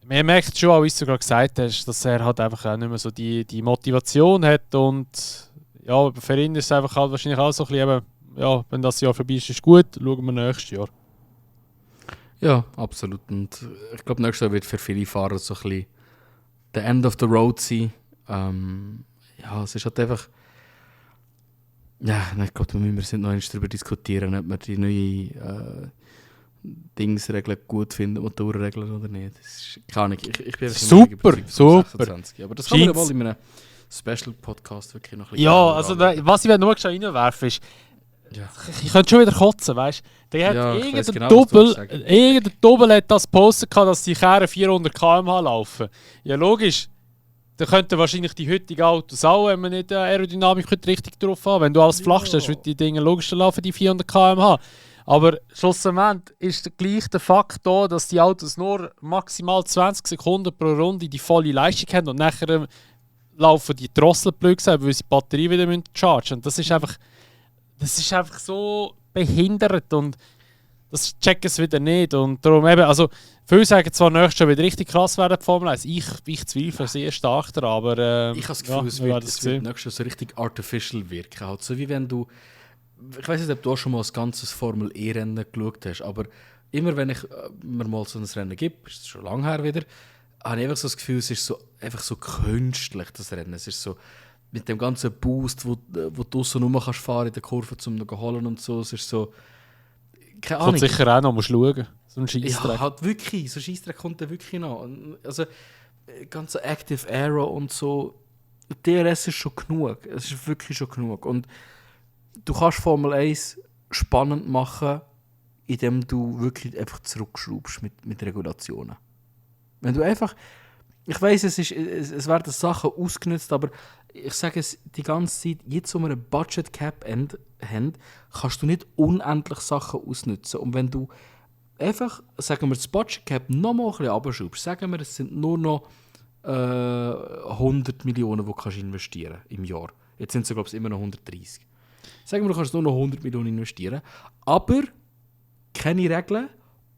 Speaker 2: man merkt schon auch, wie du gerade gesagt hast, dass er halt einfach auch nicht mehr so die Motivation hat und ja, für ihn ist es einfach halt wahrscheinlich auch so ein bisschen eben, ja, wenn das Jahr vorbei ist, ist gut, schauen wir nächstes Jahr.
Speaker 1: Ja, absolut. Und ich glaube, nächstes Jahr wird für viele Fahrer so ein bisschen der End of the Road sein. Ja, es ist halt einfach... Ja, ich glaube, wir müssen nicht noch darüber diskutieren, ob man die Dingsregeln gut finden, Motorregeln oder nicht. Das ist, keine Ahnung, ich bin
Speaker 2: super.
Speaker 1: Aber das kann man ja mal in einem Special-Podcast wirklich noch ein bisschen
Speaker 2: also was ich noch schon reinwerfen ist,
Speaker 1: ja.
Speaker 2: Ich könnte schon wieder kotzen, weißt du? Der hat irgendein Doppel hat das Poster gehabt, dass die Kehren 400 km/h laufen. Ja, logisch. Da könnten wahrscheinlich die heutigen Autos auch, wenn man nicht Aerodynamik richtig drauf haben. Wenn du alles flach stellst, wird die Dinge logisch laufen, die 400 km/h. Aber schlussendlich ist gleich der Fakt da, dass die Autos nur maximal 20 Sekunden pro Runde die volle Leistung haben und nachher laufen die Drossel blöd, weil sie die Batterie wieder chargen müssen. Das ist einfach so behindert und das checken sie wieder nicht. Und darum eben, also viele sagen zwar nächstes Jahr wieder richtig krass werden, die Formel 1. Ich zweifle sehr stark daran, aber
Speaker 1: ich habe das Gefühl, es wird nächstes Jahr so richtig artificial wirken. Halt so wie wenn du, ich weiß nicht, ob du auch schon mal ein ganzes Formel E-Rennen geschaut hast, aber immer wenn ich mir mal so ein Rennen gibt, ist es schon lange her wieder, habe ich einfach so das Gefühl, es ist so, einfach so künstlich, das Rennen. Es ist so mit dem ganzen Boost, wo du draussen rum kannst fahren in der Kurve, um noch zu holen und so. Es ist so, keine Ahnung.
Speaker 2: Kommt sicher auch noch, musst schauen. So ein Scheissdreck.
Speaker 1: Ja, halt wirklich. So ein Scheissdreck kommt da wirklich noch. Also, ganz Active Aero und so. DRS ist schon genug. Es ist wirklich schon genug. Und du kannst Formel 1 spannend machen, indem du wirklich einfach zurückschraubst mit Regulationen. Wenn du einfach... Ich weiss, es werden Sachen ausgenutzt, aber ich sage es die ganze Zeit, jetzt, wo wir ein Budget Cap haben, kannst du nicht unendlich Sachen ausnutzen. Und wenn du einfach, sagen wir, das Budget Cap noch mal ein bisschen runterschraubst, sagen wir, es sind nur noch 100 Millionen, die du investieren kannst im Jahr. Jetzt sind es, glaube ich, immer noch 130. Sagen wir, du kannst nur noch 100 Millionen investieren, aber keine Regeln,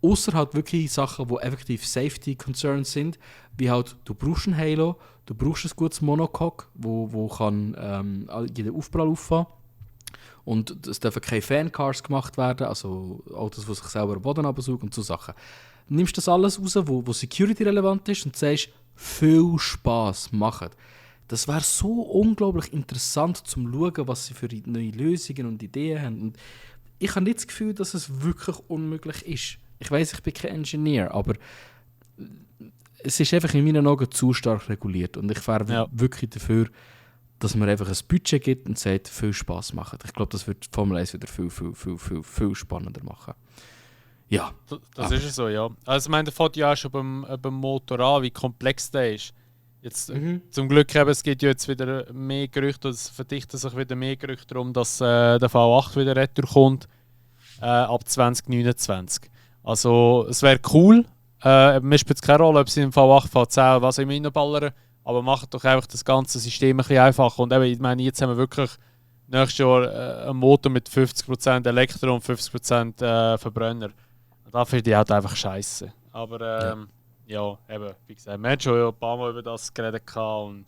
Speaker 1: außer halt wirklich Sachen, die effektiv Safety Concerns sind, wie halt, du brauchst ein Halo, du brauchst ein gutes Monocoque, wo kann jeder Aufprall auffahren. Und es dürfen keine Fancars gemacht werden, also Autos, die sich selber den Boden absaugen und so Sachen. Du nimmst das alles raus, wo Security relevant ist und sagst, viel Spass machen. Das wäre so unglaublich interessant zum schauen, was sie für neue Lösungen und Ideen haben. Und ich habe nicht das Gefühl, dass es wirklich unmöglich ist. Ich weiss, ich bin kein Ingenieur, aber es ist einfach in meinen Augen zu stark reguliert. Und ich wäre wirklich dafür, dass man einfach ein Budget gibt und sagt, viel Spass machen. Ich glaube, das wird Formel 1 wieder viel spannender machen. Ja.
Speaker 2: Das ist es so, ja. Also ich meine, der fängt ja auch schon beim Motor an, wie komplex der ist. Jetzt, zum Glück eben, es gibt ja jetzt wieder mehr Gerüchte, es verdichten sich wieder mehr Gerüchte darum, dass der V8 wieder retour kommt ab 2029. Also es wäre cool. Mir spielt es keine Rolle, ob sie im V8, V10, was immer reinballern. Aber macht doch einfach das ganze System ein bisschen einfacher. Und eben, ich meine, jetzt haben wir wirklich nächstes Jahr einen Motor mit 50% Elektro und 50% Verbrenner. Und da finde ich halt einfach scheiße. Aber ja, eben, wie gesagt, wir haben schon ein paar Mal über das geredet. Und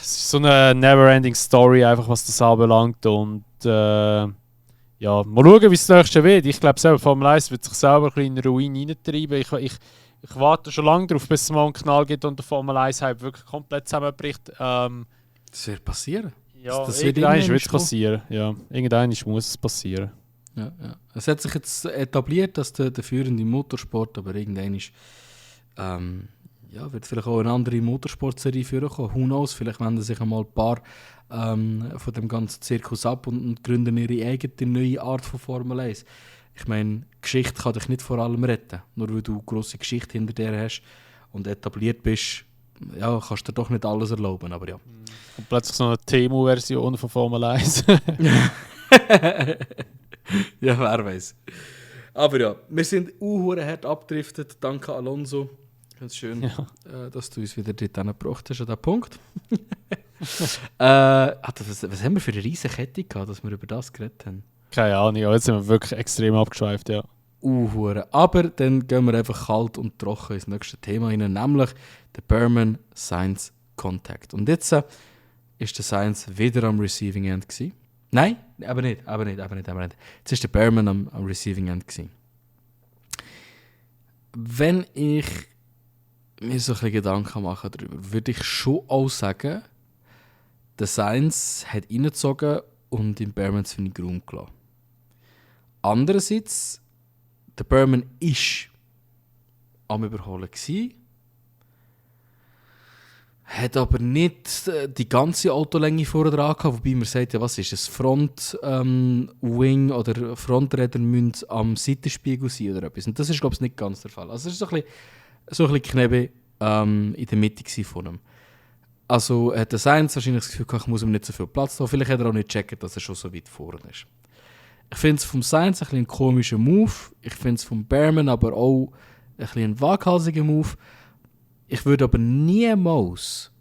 Speaker 2: es ist so eine never-ending Story, einfach was das anbelangt. Und ja, mal schauen, wie es das nächste wird. Ich glaube, selber Formel 1 wird sich selber ein bisschen in den Ruin hineintreiben. Ich warte schon lange darauf, bis es mal einen Knall gibt und der Formel 1-Hype wirklich komplett zusammenbricht.
Speaker 1: Das wird passieren.
Speaker 2: Ja, irgendwann wird es passieren. Ja, irgendwann muss es passieren.
Speaker 1: Ja. Es hat sich jetzt etabliert, dass der führende Motorsport, aber irgendwann ist, wird vielleicht auch eine andere Motorsportserie vorkommen. Who knows? Vielleicht wenden sich einmal ein paar von dem ganzen Zirkus ab und gründen ihre eigene neue Art von Formel 1. Ich meine, Geschichte kann dich nicht vor allem retten. Nur weil du eine grosse Geschichte hinter dir hast und etabliert bist, ja, kannst du dir doch nicht alles erlauben, aber ja.
Speaker 2: Und plötzlich so eine Temo-Version von Formel 1.
Speaker 1: Ja, wer weiß. Aber ja, wir sind hart abgedriftet. Danke, Alonso. Ganz schön, dass du uns wieder dort gebracht hast, an diesen Punkt. Was haben wir für eine riesige Kette gehabt, dass wir über das geredet haben?
Speaker 2: Keine Ahnung, aber jetzt sind wir wirklich extrem abgeschweift, ja.
Speaker 1: Aber dann gehen wir einfach kalt und trocken ins nächste Thema hinein, nämlich der Berman Sainz Contact. Und jetzt ist der Sainz wieder am Receiving End gewesen. Nein, aber nicht. Jetzt war der Berman am Receiving End gewesen. Wenn ich mir so ein bisschen Gedanken mache darüber, würde ich schon auch sagen, der Sainz hat reingezogen und im Berman seine Raum gelassen. Andererseits der Berman ist am Überholen gsi, hat aber nicht die ganze Autolänge vorne dran gehabt, wobei man sagt, ja, was ist es, Front-Wing oder Fronträder müssen am Seitenspiegel sein oder etwas. Und das ist, glaube ich, nicht ganz der Fall. Also es war so ein bisschen Knebe in der Mitte von ihm. Also hat der Sainz wahrscheinlich das Gefühl gehabt, ich muss ihm nicht so viel Platz lassen. Vielleicht hat er auch nicht gecheckt, dass er schon so weit vorne ist. Ich finde es vom Sainz ein bisschen ein komischer Move. Ich finde es vom Berman aber auch ein bisschen ein waghalsiger Move. Ich würde aber niemals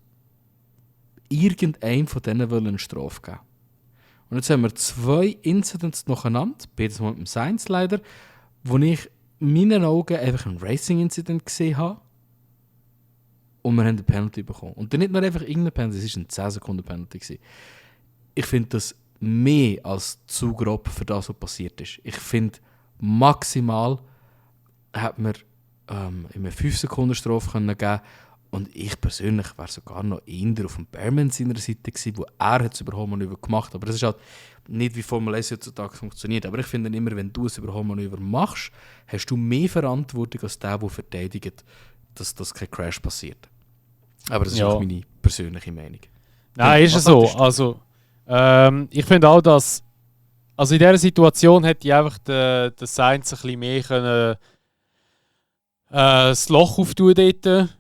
Speaker 1: irgendeinem von denen eine Strafe geben. Und jetzt haben wir 2 Incidents nacheinander, beides mal mit dem Sainz leider, wo ich in meinen Augen einfach ein Racing-Incident gesehen habe und wir haben eine Penalty bekommen. Und dann nicht nur einfach irgendeine Penalty, es war ein 10-Sekunden-Penalty. Ich finde das mehr als zu grob für das, was passiert ist. Ich finde, maximal hat man eine 5-Sekunden-Strafe geben können. Und ich persönlich wäre sogar noch eher auf dem Berman seiner Seite gewesen, wo er das Überholmanöver gemacht hat. Aber das ist halt nicht wie Formel 1 heutzutage funktioniert. Aber ich finde immer, wenn du ein Überholmanöver machst, hast du mehr Verantwortung als der verteidigt, dass kein Crash passiert. Aber das ist auch meine persönliche Meinung.
Speaker 2: Nein, ist es so. Also, ich finde auch, dass in dieser Situation hätte ich einfach den Sainz ein bisschen mehr können, das Loch auftun dort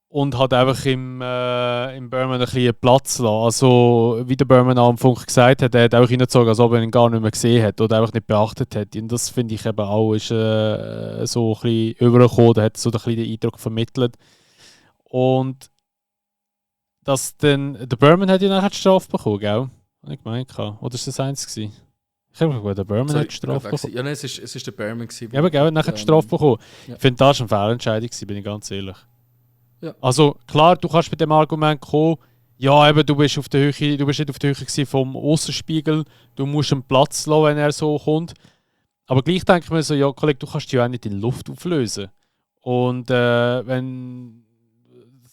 Speaker 2: und hat einfach im Berman ein bisschen Platz lassen. Also, wie der Berman am Funk gesagt hat, er hat auch reingezogen, als ob er ihn gar nicht mehr gesehen hat oder einfach nicht beachtet hat. Und das finde ich eben auch ist, so ein bisschen übergekommen, der hat so ein bisschen den Eindruck vermittelt. Und dass dann, der Berman hat ja nachher die Strafe bekommen, gell? Habe ich gemeint. Oder war das eins gewesen? Ich habe gesagt, der Berman hat die Strafe bekommen.
Speaker 1: Ja, nein, es ist der Berman gewesen.
Speaker 2: Ja, aber gell, nachher die Strafe bekommen.
Speaker 1: Ja.
Speaker 2: Ich finde, das war eine Fehlentscheidung, bin ich ganz ehrlich.
Speaker 1: Ja.
Speaker 2: Also klar, du kannst mit dem Argument kommen, ja, eben, du bist nicht auf der Höhe vom Aussenspiegel, du musst einen Platz lassen, wenn er so kommt. Aber gleich denke ich mir so, ja, Kollege, du kannst dich ja auch nicht in Luft auflösen. Und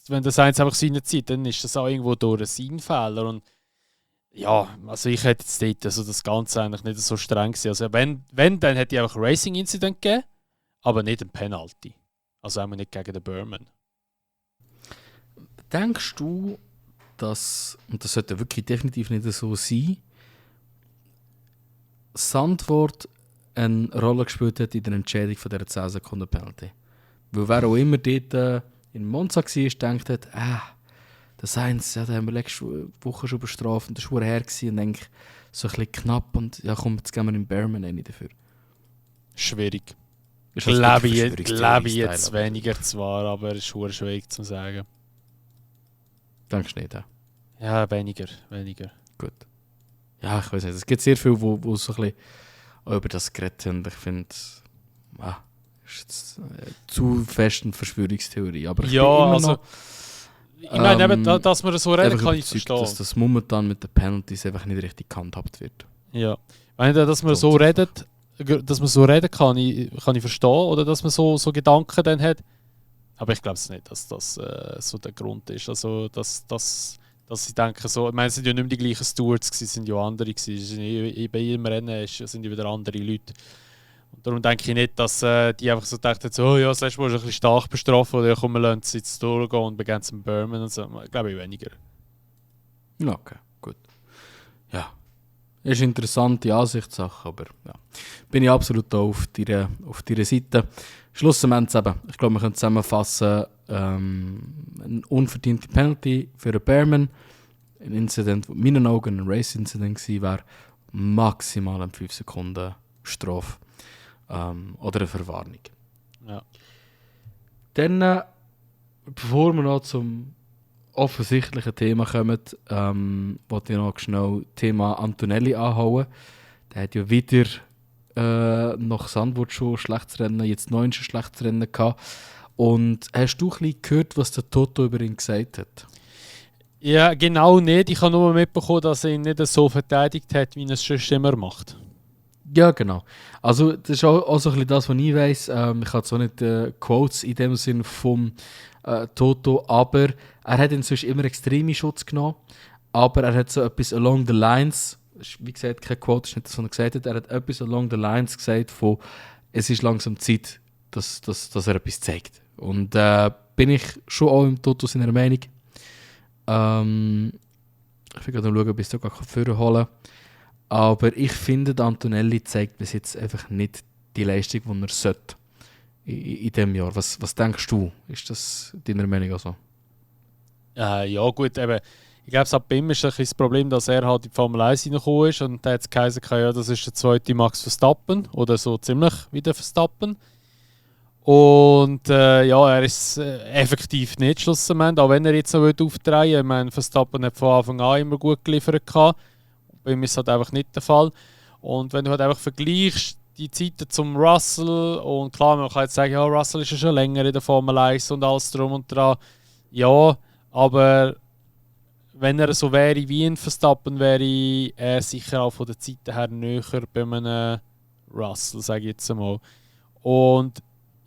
Speaker 2: wenn das eins einfach seine Zeit, dann ist das auch irgendwo durch einen Fehler. Und ja, also ich hätte jetzt dort also das Ganze eigentlich nicht so streng gewesen. Also wenn dann hätte ich einfach ein Racing-Incident gegeben, aber nicht ein Penalty. Also auch nicht gegen den Berman.
Speaker 1: Denkst du, dass, und das sollte wirklich definitiv nicht so sein, Sandwort eine Rolle gespielt hat in der Entscheidung von dieser 10-Sekunden-Penalty? Weil wer auch immer dort in Monza war, denkt hat, der Sainz, ja, den haben wir letzte Woche schon bestraft und das war her und denke, so ein bisschen knapp und ja komm, jetzt gehen wir in Berman rein dafür.
Speaker 2: Schwierig.
Speaker 1: Ich
Speaker 2: glaube jetzt weniger zwar, aber es ist sehr schwierig zu sagen.
Speaker 1: Denkst du nicht, ja?
Speaker 2: Ja, weniger.
Speaker 1: Gut. Ja, ich weiß nicht, es gibt sehr viele, wo so ein bisschen über das geredet haben. Ich finde, ist jetzt zu fest eine Verschwörungstheorie. Aber ich
Speaker 2: ja, also ich meine, eben, dass man so reden kann ich verstehen.
Speaker 1: Dass das momentan mit den Penalties einfach nicht richtig gehandhabt wird.
Speaker 2: Ja, wenn dass man so redet, kann ich verstehen, oder dass man so Gedanken dann hat. Aber ich glaube es nicht, dass das so der Grund ist. Also, dass ich denke, so, ich meine, es sind ja nicht mehr die gleichen Stewards gewesen, es sind ja andere gewesen. Bei jedem Rennen sind ja wieder andere Leute. Und darum denke ich nicht, dass die einfach so dachten, so, ja, das letzte Mal ist ein bisschen stark bestraft, oder ja, komm, wir lassen es jetzt durchgehen und beginnen zum Berman und so. Ich glaube weniger.
Speaker 1: Okay, gut. Ja, ist eine interessante Ansichtssache, aber ja, bin ich absolut auf deiner Seite. Schlussendlich eben, ich glaube, wir können zusammenfassen, eine unverdiente Penalty für einen Berman, ein Incident, das in meinen Augen ein Race-Incident gewesen wäre, maximal eine 5 Sekunden Strafe oder eine Verwarnung.
Speaker 2: Ja.
Speaker 1: Dann, bevor wir noch zum offensichtlichen Thema kommen, wollte ich noch schnell das Thema Antonelli anhauen. Der hat ja wieder nach Sandwort schon schlechtes Rennen, jetzt 9 schon schlechtes Rennen gehabt. Und hast du ein bisschen gehört, was der Toto über ihn gesagt hat?
Speaker 2: Ja, genau nicht. Ich habe nur mitbekommen, dass er ihn nicht so verteidigt hat, wie er es schon immer macht.
Speaker 1: Ja, genau. Also das ist auch so ein bisschen das, was ich weiss. Ich habe zwar nicht Quotes in dem Sinn vom Toto, aber er hat inzwischen immer extreme Schutz genommen. Aber er hat so etwas along the lines, wie gesagt, kein Quote, ist nicht das, was er gesagt hat, er hat etwas along the lines gesagt von es ist langsam Zeit, dass er etwas zeigt. Und bin ich schon auch im Toto seiner Meinung. Ich will gerade schauen, ob ich es sogar vorholen kann. Aber ich finde, Antonelli zeigt bis jetzt einfach nicht die Leistung, die er sollte in diesem Jahr. Was denkst du? Ist das deiner Meinung auch so?
Speaker 2: Ja gut, eben, ich glaube, bei ihm ist das Problem, dass er halt in die Formel 1 reingekommen ist und da hat es geheißen, ja, das ist der zweite Max Verstappen oder so ziemlich wie der Verstappen. Und ja, er ist effektiv nicht schlussendlich, auch wenn er jetzt noch aufdrehen will. Ich meine, Verstappen hat von Anfang an immer gut geliefert gehabt. Bei ihm ist das halt einfach nicht der Fall. Und wenn du halt einfach vergleichst, die Zeiten zum Russell, und klar, man kann jetzt sagen, ja, Russell ist ja schon länger in der Formel 1 und alles drum und dran. Ja, aber wenn er so wäre wie ein Verstappen, wäre er sicher auch von der Zeit her näher bei einem Russell, sage ich jetzt einmal. Und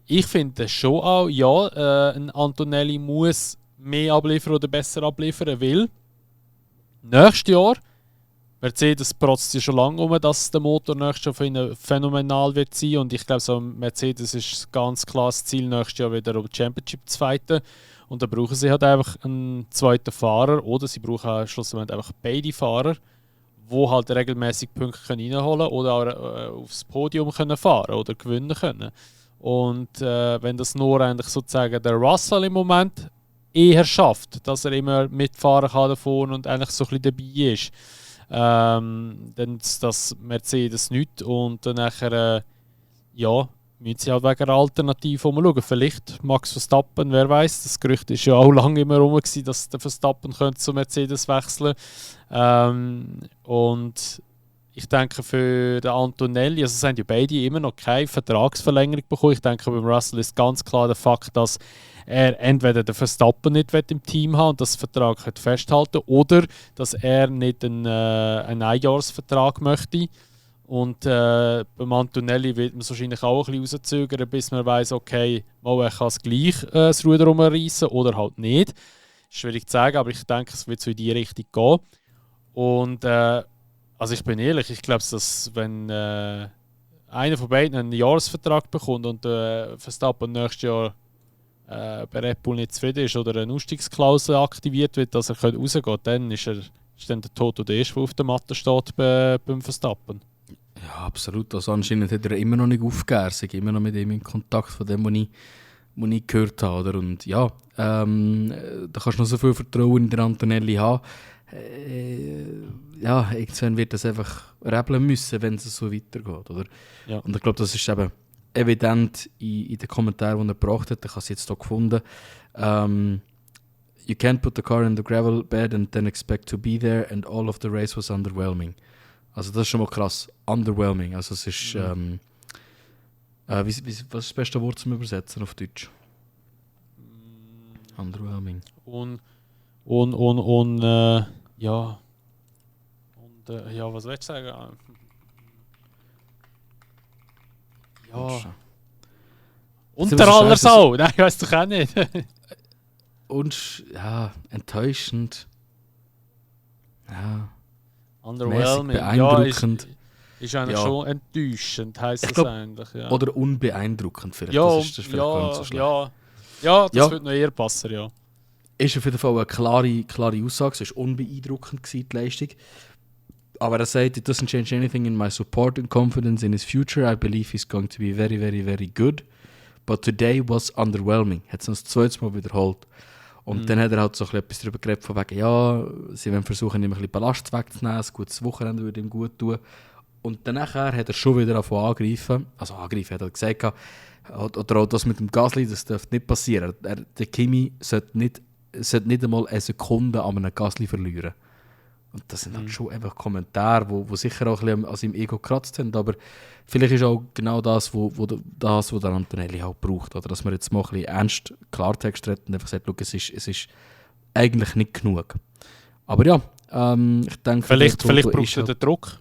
Speaker 2: ich finde schon auch, ja, ein Antonelli muss mehr abliefern oder besser abliefern, weil nächstes Jahr Mercedes protzt ja schon lange um, dass der Motor nächstes Jahr für ihn phänomenal wird sein. Und ich glaube, so Mercedes ist ganz klar das Ziel, nächstes Jahr wieder um die Championship zu fighten. Und da brauchen sie halt einfach einen zweiten Fahrer oder sie brauchen schlussendlich einfach beide Fahrer, die halt regelmäßig Punkte reinholen können oder auch aufs Podium können fahren oder gewinnen können. Und wenn das nur eigentlich sozusagen der Russell im Moment eher schafft, dass er immer mitfahren kann davon und eigentlich so ein bisschen dabei ist, dann ist das Mercedes nicht und dann nachher, ja, müssen sie halt wegen einer Alternative schauen. Vielleicht Max Verstappen, wer weiß. Das Gerücht ist ja auch lange immer rum, dass der Verstappen könnte zu Mercedes wechseln. Und ich denke für den Antonelli, also es haben ja beide immer noch keine Vertragsverlängerung bekommen. Ich denke beim Russell ist ganz klar der Fakt, dass er entweder den Verstappen nicht im Team haben und das Vertrag festhalten oder dass er nicht einen Einjahresvertrag möchte. Und beim Antonelli wird man es wahrscheinlich auch ein bisschen rauszögern, bis man weiss, okay, er kann es gleich das Ruder rumreißen oder halt nicht. Schwierig zu sagen, aber ich denke, es wird so in die Richtung gehen. Und also ich bin ehrlich, ich glaube, dass wenn einer von beiden einen Jahresvertrag bekommt und Verstappen nächstes Jahr bei Red Bull nicht zufrieden ist oder eine Ausstiegsklausel aktiviert wird, dass er rausgehen kann, dann ist dann der Toto der Erste, der auf der Matte steht beim Verstappen.
Speaker 1: Ja, absolut. Also anscheinend hat er immer noch nicht aufgegeben. Ich bin immer noch mit ihm in Kontakt, von dem, was ich gehört habe. Oder? Und ja, da kannst du noch so viel Vertrauen in den Antonelli haben. Ja, irgendwann wird das einfach rebeln müssen, wenn es so weitergeht. Oder?
Speaker 2: Ja.
Speaker 1: Und ich glaube, das ist eben evident in den Kommentaren, die er gebracht hat. Ich habe es jetzt hier gefunden. You can't put the car in the gravel bed and then expect to be there, and all of the race was underwhelming. Also das ist schon mal krass. Underwhelming. Also es ist... was ist das beste Wort zum Übersetzen auf Deutsch? Underwhelming.
Speaker 2: Ja. Ja, was willst du sagen? Ja. Unter aller Sau! Nein, ich weiß doch auch nicht.
Speaker 1: Und ja, enttäuschend. Ja.
Speaker 2: Underwhelming.
Speaker 1: Beeindruckend.
Speaker 2: Ja, ist eigentlich schon enttäuschend, heisst das eigentlich. Ja.
Speaker 1: Oder unbeeindruckend vielleicht.
Speaker 2: Ja,
Speaker 1: das ist vielleicht gar nicht so schlecht.
Speaker 2: Ja, das würde noch eher passen, ja.
Speaker 1: Ist auf jeden Fall eine klare Aussage. Es war unbeeindruckend gewesen, die Leistung. Aber er sagt, it doesn't change anything in my support and confidence in his future. I believe he's going to be very, very, very good. But today was underwhelming. Hat es noch das zweite Mal wiederholt. Und dann hat er halt so etwas darüber geredet, von wegen, ja, sie wollen versuchen, ihm ein bisschen Ballast wegzunehmen, ein gutes Wochenende würde ihm gut tun. Und dann hat er schon wieder angefangen angreifen. Also angreifen, hat er gesagt, oder auch das mit dem Gasly, das darf nicht passieren. Der Kimi sollte nicht einmal eine Sekunde an einem Gasly verlieren. Und das sind halt schon einfach Kommentare, wo sicher auch ein bisschen an seinem Ego gekratzt haben, aber vielleicht ist auch genau das, wo der Antonelli halt braucht. Oder dass man jetzt mal ein bisschen ernst Klartext redet und einfach sagt, es ist eigentlich nicht genug. Aber ja, ich denke...
Speaker 2: Vielleicht braucht er den Druck.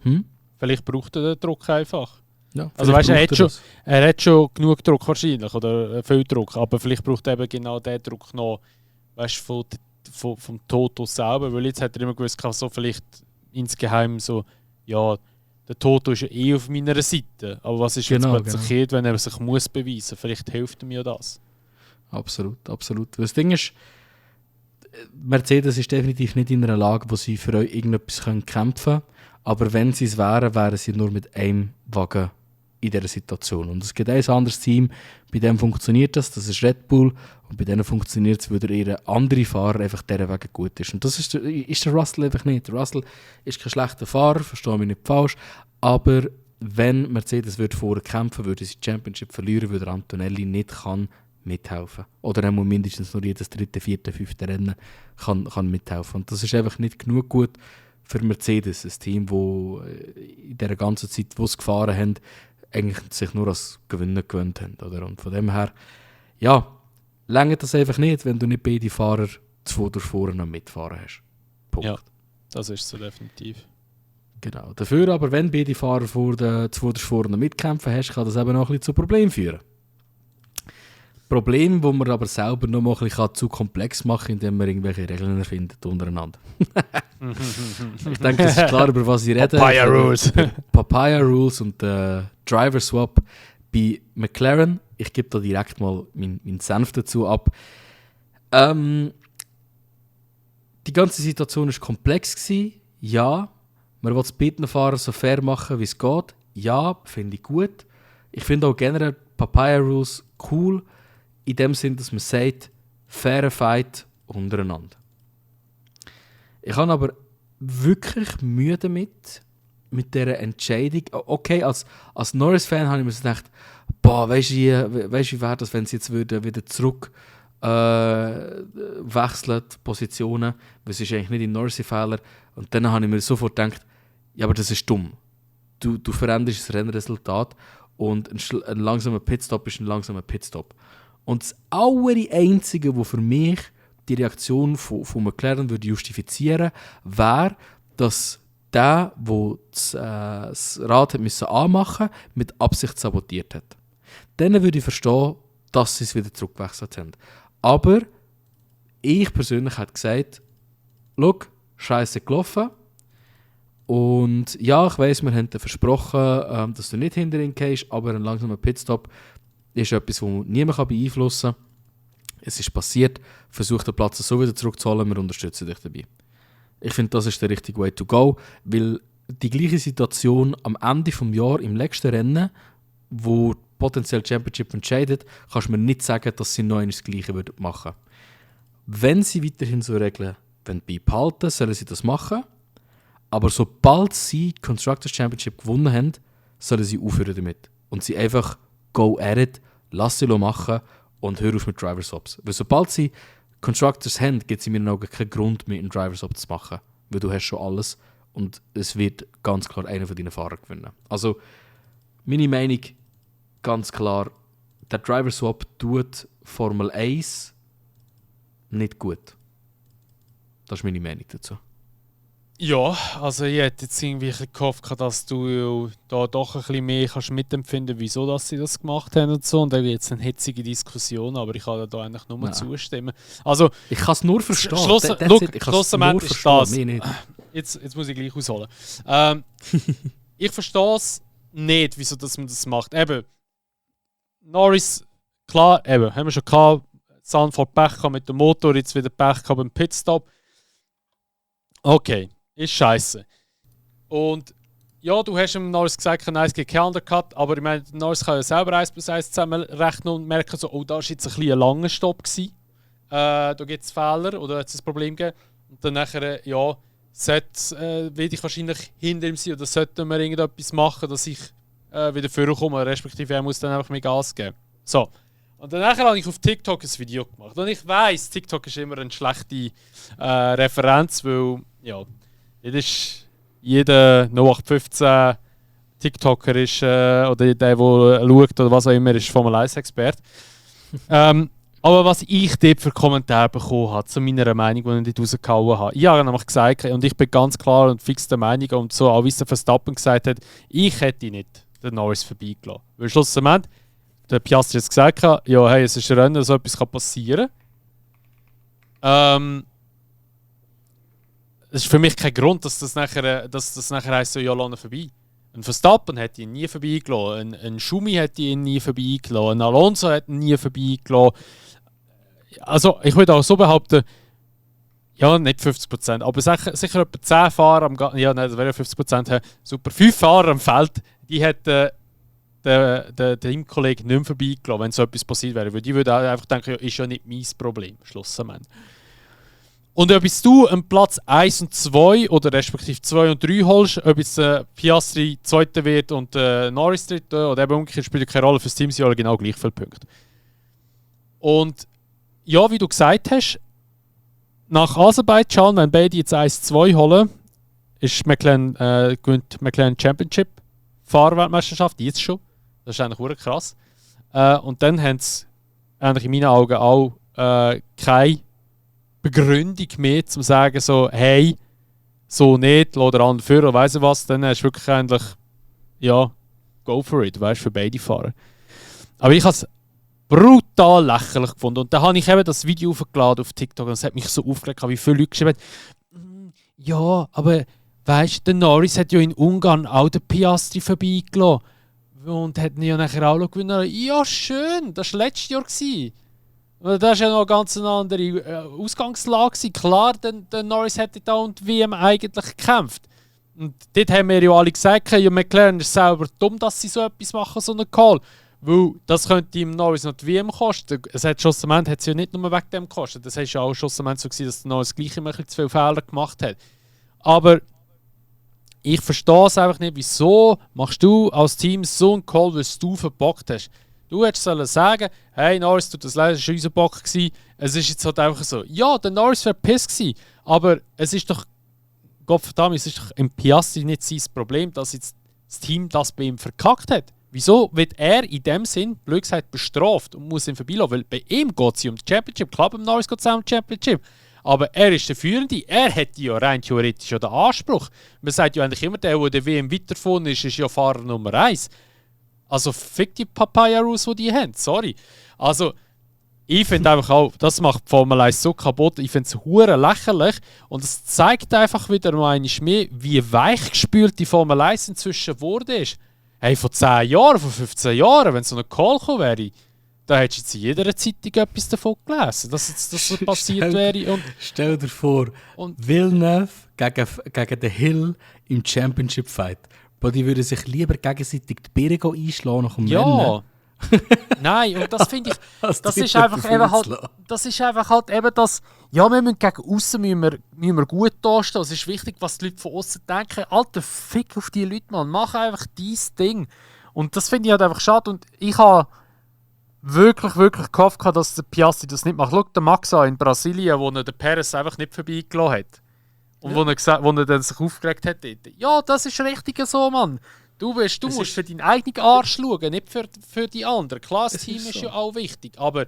Speaker 2: Vielleicht braucht er den Druck einfach.
Speaker 1: Ja,
Speaker 2: also weißt, er hat schon genug Druck wahrscheinlich, oder viel Druck, aber vielleicht braucht er eben genau den Druck noch, weißt, vom Toto selber, weil jetzt hat er immer gewusst, so vielleicht insgeheim so, ja, der Toto ist ja eh auf meiner Seite. Aber was ist
Speaker 1: Genau,
Speaker 2: jetzt plötzlich wenn er sich muss beweisen? Vielleicht hilft mir das.
Speaker 1: Absolut, absolut. Das Ding ist, Mercedes ist definitiv nicht in einer Lage, wo sie für euch irgendetwas kämpfen können. Aber wenn sie es wären, wären sie nur mit einem Wagen in dieser Situation. Und es gibt ein anderes Team, bei dem funktioniert das ist Red Bull. Und bei denen funktioniert es, weil ihr andere Fahrer einfach dieser Wegen gut ist. Und das ist der Russell einfach nicht. Der Russell ist kein schlechter Fahrer, verstehe mich nicht falsch. Aber wenn Mercedes vorher kämpfen würde sie die Championship verlieren, weil der Antonelli nicht kann mithelfen. Oder er muss mindestens nur jedes 3., 4., 5. Rennen kann mithelfen. Und das ist einfach nicht genug gut für Mercedes, ein Team, das in dieser ganzen Zeit, wo sie gefahren haben, eigentlich sich nur als Gewinner gewöhnt haben. Oder? Und von dem her, ja, längert das einfach nicht, wenn du nicht beide Fahrer vorne noch mitfahren hast. Punkt.
Speaker 2: Ja, das ist so definitiv.
Speaker 1: Genau. Dafür aber, wenn beide Fahrer vorne mitkämpfen hast, kann das eben auch ein bisschen zu Problemen führen. Problem, wo man aber selber noch mal ein bisschen zu komplex machen kann, indem man irgendwelche Regeln erfindet untereinander. Ich denke, es ist klar, über was ich rede.
Speaker 2: Papaya Rules.
Speaker 1: Papaya Rules und Driver Swap bei McLaren. Ich gebe da direkt mal meinen Senf dazu ab. Die ganze Situation war komplex gewesen. Ja. Man will es beiden Fahrern so fair machen, wie es geht. Ja, finde ich gut. Ich finde auch generell Papaya Rules cool. In dem Sinn, dass man sagt, fairer Fight untereinander. Ich habe aber wirklich Mühe damit, mit dieser Entscheidung. Okay, als Norris-Fan habe ich mir so gedacht, weißt du, wie wäre das, wenn sie jetzt wieder zurück wechseln, die Positionen, weil es ist eigentlich nicht ein Norris-Fehler. Und dann habe ich mir sofort gedacht, ja, aber das ist dumm. Du veränderst das Rennresultat und ein langsamer Pitstop ist ein langsamer Pitstop. Und das Einzige, was für mich die Reaktion von McLaren würde justifizieren, wäre, dass der das Rad anmachen musste, mit Absicht sabotiert hat. Dann würde ich verstehen, dass sie es wieder zurückgewechselt haben. Aber ich persönlich hätte gesagt, schau, scheiße gelaufen. Und ja, ich weiss, wir haben dir versprochen, dass du nicht hinter ihn gehst, aber ein langsamer Pitstop ist etwas, das niemand beeinflussen kann. Es ist passiert, versuch den Platz so wieder zurückzuholen, wir unterstützen dich dabei. Ich finde, das ist der richtige Way to go, weil die gleiche Situation am Ende des Jahres im letzten Rennen, wo potenziell Championship entscheidet, kannst du mir nicht sagen, dass sie noch das Gleiche machen würden. Wenn sie weiterhin so Regeln beibehalten, sollen sie das machen. Aber sobald sie die Constructors Championship gewonnen haben, sollen sie aufhören damit. Und sie einfach go at it, lass sie machen und hör auf mit Driver Swaps. Weil sobald sie Constructors haben, gibt es in meinen Augen keinen Grund mehr, einen Driver Swap zu machen. Weil du hast schon alles und es wird ganz klar einer von deinen Fahrern gewinnen. Also, meine Meinung, ganz klar, der Driver Swap tut Formel 1 nicht gut. Das ist meine Meinung dazu.
Speaker 2: Ja, also ich hätte jetzt irgendwie gehofft, dass du da doch ein bisschen mehr kannst mitempfinden, wieso dass sie das gemacht haben und so. Und da gibt es eine hitzige Diskussion, aber ich kann da eigentlich nur zustimmen. Also,
Speaker 1: ich kann es nur verstehen.
Speaker 2: Schlussendlich ist das. Jetzt muss ich gleich ausholen. Ich verstehe es nicht, wieso dass man das macht. Eben, Norris, klar, eben, haben wir schon gehabt, Sanford Pech gehabt mit dem Motor, jetzt wieder Pech gehabt beim Pitstop. Okay. Ist scheiße. Und ja, du hast ihm Norris gesagt, nein, es gibt keinen Undercut, aber ich meine, Norris kann ja selber 1+1 zusammenrechnen und merken so, oh, da war jetzt ein langer Stopp gewesen. Da gibt es Fehler oder hat es ein Problem gegeben. Und dann nachher, ja, will ich wahrscheinlich hinter ihm sein oder sollten wir irgendetwas machen, dass ich wieder vorkomme, respektive er muss dann einfach mehr Gas geben. So. Und dann nachher habe ich auf TikTok ein Video gemacht. Und ich weiss, TikTok ist immer eine schlechte Referenz, weil, ja, jeder 0815 TikToker ist, oder der, der schaut oder was auch immer, ist Formel 1-Experte. Aber was ich dort für Kommentare bekommen habe, zu meiner Meinung, die ich dort rausgehauen habe, ich habe nämlich gesagt, und ich bin ganz klar und fix der Meinung, und so auch wie es der Verstappen gesagt hat, ich hätte nicht den Norris vorbeigelassen. Weil schlussendlich, der Piastri hat gesagt, ja, hey, es ist ein Rennen, so etwas kann passieren. Es ist für mich kein Grund, dass das nachher heisst, so, ja, lass ihn vorbei. Ein Verstappen hätte ihn nie vorbeigelassen, ein Schumi hätte ihn nie vorbeigelassen, ein Alonso hätte ihn nie vorbeigelassen. Also ich würde auch so behaupten, ja, nicht 50%, aber sicher etwa 10 Fahrer ja, nein, das wäre ja 50%, super, 5 Fahrer am Feld, die hätten der Teamkollege nicht mehr vorbeigelassen, wenn so etwas passiert wäre. Weil die würden einfach denken, ja, ist ja nicht mein Problem, schlussendlich. Und ob jetzt du einen Platz 1 und 2 oder respektive 2 und 3 holst, ob jetzt Piastri Zweiter wird und Norris Dritter oder eben umgekehrt, spielt keine Rolle, fürs Team sind alle genau gleich viele Punkte. Und ja, wie du gesagt hast, nach Aserbaidschan, wenn beide jetzt 1-2 holen, ist gewinnt McLaren Championship Fahrerweltmeisterschaft, jetzt schon. Das ist eigentlich verdammt krass. Und dann haben sie eigentlich in meinen Augen auch keine Begründung mehr, um zu sagen, so, hey, so nicht, lass den anderen führen, weiss ich was, dann hast du wirklich eigentlich, ja, go for it, weißt, für beide Fahrer. Aber ich habe es brutal lächerlich gefunden. Und dann habe ich eben das Video hochgeladen auf TikTok und es hat mich so aufgeregt, wie viele Leute geschrieben haben, ja, aber weißt du, der Norris hat ja in Ungarn auch den Piastri vorbeigelassen und hat ihn ja nachher auch noch gewonnen. Ja, schön, das war letztes Jahr. Das war ja noch eine ganz andere Ausgangslage. Klar, der Norris hätte da und die WM eigentlich gekämpft. Und dort haben wir ja alle gesagt, ja, McLaren ist selber dumm, dass sie so etwas machen, so einen Call. Weil das könnte ihm Norris noch die WM kosten. Es hat schlussendlich hat es ja nicht nur wegen dem gekostet. Das war ja auch schlussendlich so gewesen, dass der Norris gleich immer zu viele Fehler gemacht hat. Aber ich verstehe es einfach nicht, wieso machst du als Team so einen Call, weil du verbockt hast. Du hättest sollen sagen, hey Norris, tut das leid, das war unser Bock. Es ist jetzt halt einfach so, ja, der Norris wäre piss gewesen, aber es ist doch, Gottverdammt, es ist doch im Piastri nicht sein Problem, dass jetzt das Team das bei ihm verkackt hat. Wieso wird er in dem Sinn, blöd gesagt, bestraft und muss ihn vorbeilaufen? Weil bei ihm geht es um die Championship, klar, beim Norris geht es auch um die Championship. Aber er ist der Führende, er hätte ja rein theoretisch ja den Anspruch. Man sagt ja eigentlich immer, der WM weiter vorne ist ja Fahrer Nummer 1. Also fick die Papaya-Rules, die haben, sorry. Also, ich finde einfach auch, das macht die Formel 1 so kaputt, ich finde es hure lächerlich und es zeigt einfach wieder mal mehr, wie weichgespült die Formel 1 inzwischen geworden ist. Hey, vor 10 Jahren, vor 15 Jahren, wenn so ein Call gekommen wäre, da hättest du jetzt in jeder Zeitung etwas davon gelesen, dass jetzt das so passiert wäre.
Speaker 1: Stell dir vor, Villeneuve gegen den Hill im Championship-Fight. Die würden sich lieber gegenseitig die Birne einschlagen nach dem Rennen.
Speaker 2: Nein, und das finde ich, das ist einfach halt eben das, ja, wir müssen gegen aussen müssen wir gut dastehen. Es ist wichtig, was die Leute von außen denken. Alter, fick auf die Leute, Mann. Mach einfach dein Ding. Und das finde ich halt einfach schade. Und ich habe wirklich gehofft, dass der Piastri das nicht macht. Schau, der Max an in Brasilien, wo er den Perez einfach nicht vorbeigelassen hat. Und wo er dann sich aufgeregt hat. Ja, das ist richtig so, Mann. Du musst für deinen eigenen Arsch schauen, nicht für die anderen. Klar, das Team ist ja auch wichtig, aber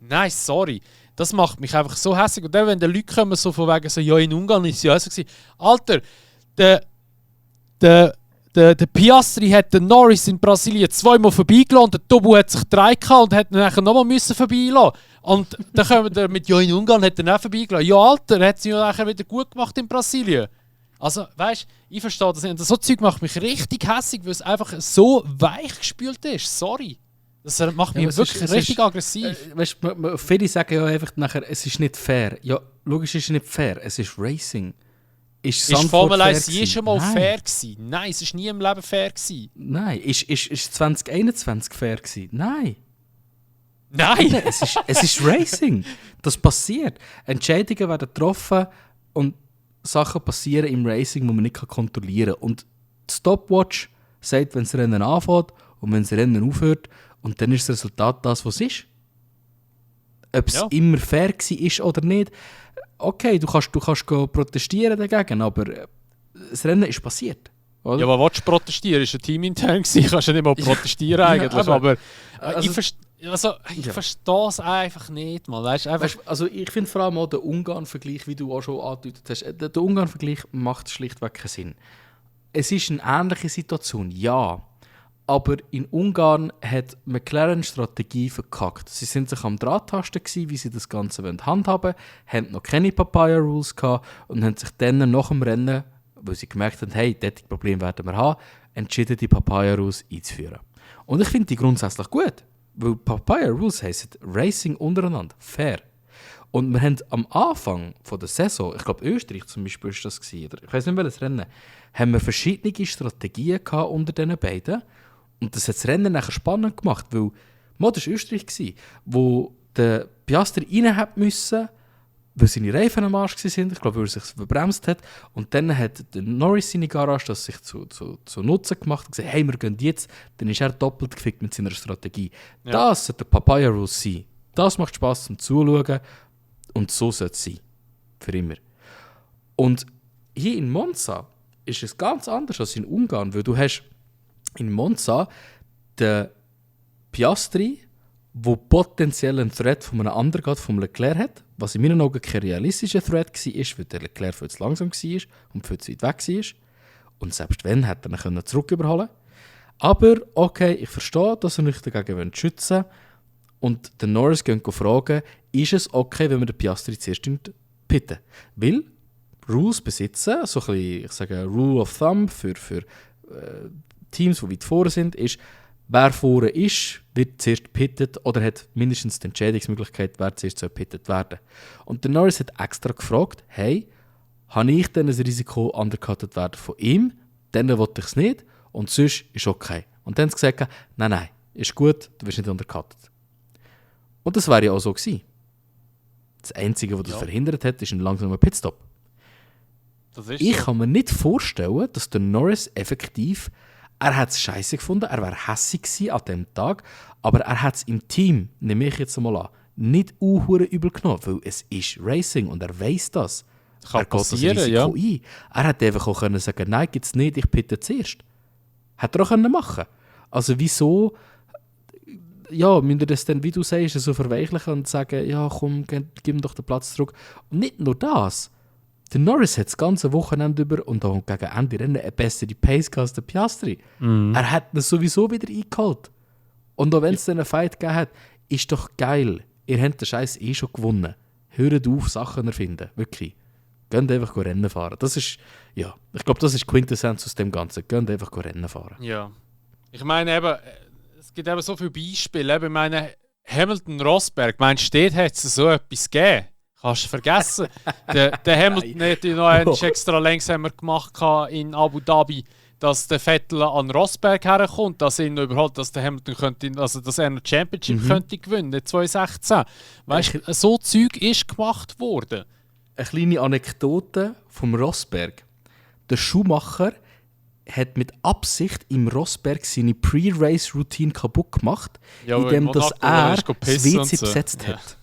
Speaker 2: nein, sorry. Das macht mich einfach so hässlich. Und dann, wenn die Leute kommen, so von wegen so, ja, in Ungarn ist es ja so gewesen. Alter, der Piastri hat den Norris in Brasilien 2-mal vorbeigelassen, der Tobu hat sich 3 gehabt und hat ihn nachher nochmal vorbeigelassen. Und dann kommen wir mit, ja, in Ungarn hat er auch vorbeigelassen. Ja, Alter, er hat es ja nachher wieder gut gemacht in Brasilien. Also, weißt du, ich verstehe das nicht. Und so Zeug macht mich richtig hässlich, weil es einfach so weich gespült ist. Sorry. Das macht mich wirklich richtig aggressiv.
Speaker 1: Weißt du, viele sagen ja einfach nachher, es ist nicht fair. Ja, logisch ist es nicht fair. Es ist Racing.
Speaker 2: Ist Formel 1 je schon mal fair gewesen? Nein, es war nie im Leben fair gewesen.
Speaker 1: Nein. Ist 2021 fair gewesen? Nein.
Speaker 2: Nein!
Speaker 1: Es ist Racing. Das passiert. Entscheidungen werden getroffen und Sachen passieren im Racing, die man nicht kontrollieren kann. Und die Stopwatch sagt, wenn das Rennen anfängt und wenn das Rennen aufhört, und dann ist das Resultat das, was es ist. Ob es immer fair war oder nicht, okay, du kannst protestieren dagegen, aber das Rennen ist passiert. Oder?
Speaker 2: Ja, aber willst du protestieren? Es war ein Teamintern, kannst du nicht mal protestieren eigentlich. Aber ich verstehe es einfach nicht. Mal. Weißt,
Speaker 1: also ich finde vor allem auch den Ungarn-Vergleich, wie du auch schon angedeutet hast, der Ungarn-Vergleich macht schlichtweg keinen Sinn. Es ist eine ähnliche Situation, ja. Aber in Ungarn hat McLaren Strategie verkackt. Sie sind sich am Draht-Tasten gewesen, wie sie das Ganze handhaben wollen, haben noch keine Papaya-Rules gehabt und haben sich dann nach dem Rennen, weil sie gemerkt haben, hey, das Problem werden wir haben, entschieden, die Papaya Rules einzuführen. Und ich finde die grundsätzlich gut, weil Papaya Rules heissen Racing untereinander, fair. Und wir haben am Anfang von der Saison, ich glaube Österreich zum Beispiel war das, oder ich weiß nicht welches Rennen, haben wir verschiedene Strategien gehabt unter diesen beiden. Und das hat das Rennen nachher spannend gemacht, weil das war Österreich, wo der Piastri rein hat müssen, weil seine Reifen am Arsch waren, ich glaube, weil er sich verbremst hat. Und dann hat der Norris seine Garage das sich zu Nutzen gemacht und gesagt, hey, wir gehen jetzt. Dann ist er doppelt gefickt mit seiner Strategie. Ja. Das sollte der Papaya Rule sein. Das macht Spass zum Zuschauen. Und so sollte es sein. Für immer. Und hier in Monza ist es ganz anders als in Ungarn, weil du hast in Monza den Piastri, der potenziell einen Threat von einem anderen geht, vom Leclerc hat, was in meinen Augen kein realistischer Threat war, weil der Leclerc viel zu langsam war und viel zu weit weg war. Und selbst wenn, hätte er ihn zurück überholen können. Aber okay, ich verstehe, dass er nicht dagegen schützen will. Und den Norris gehen fragen, ist es okay, wenn wir den Piastri zuerst pitten? Weil Rules besitzen, so ein bisschen, ich sage, Rule of Thumb für Teams, die weit vorne sind, ist, wer vorne ist, wird zuerst pittet oder hat mindestens die Entscheidungsmöglichkeit, wer zuerst pittet werden. Und der Norris hat extra gefragt, hey, habe ich denn ein Risiko, undercutted werden von ihm? Dann will ich es nicht und sonst ist okay. Und dann haben sie gesagt, nein, ist gut, du wirst nicht undercutted. Und das wäre ja auch so gewesen. Das Einzige, was das verhindert hat, ist ein langsamer Pitstop. Ich kann mir nicht vorstellen, dass der Norris effektiv, er hat es scheiße gefunden, er wäre hässig gewesen an diesem Tag, aber er hat es im Team, nehme ich jetzt mal an, nicht übel genommen, weil es ist Racing und er weiss das. Er geht das Risiko ein. Er hätte einfach auch können sagen, nein, gibt es nicht, ich pitte zuerst. Hätte er auch können machen. Also wieso müsst ihr das dann, wie du sagst, so verweichlichen und sagen, ja komm, gib ihm doch den Platz zurück. Und nicht nur das. Der Norris hat das ganze Wochenende über und auch gegen Ende Rennen eine bessere Pace als der Piastri. Er hat ihn sowieso wieder eingeholt. Und auch wenn es dann einen Fight gegeben hat, ist doch geil. Ihr habt den Scheiß schon gewonnen. Hört auf, Sachen erfinden. Wirklich. Geht einfach Rennen fahren. Das ist, ich glaube, das ist Quintessenz aus dem Ganzen. Geht einfach Rennen fahren.
Speaker 2: Ja. Ich meine eben, es gibt eben so viele Beispiele. Ich meine, Hamilton-Rosberg, meinst du, dort hat es so etwas gegeben? Kannst du vergessen. der Hamilton hat noch einen extra langsamer gemacht in Abu Dhabi, dass der Vettel an Rosberg herkommt, dass er ihn überholt, dass der Hamilton könnte, also dass er eine Championship könnte gewinnen 2016. Weißt du, so Zeug ist gemacht worden.
Speaker 1: Eine kleine Anekdote vom Rosberg. Der Schumacher hat mit Absicht im Rosberg seine Pre-Race-Routine kaputt gemacht, indem dass er das WC besetzt hat.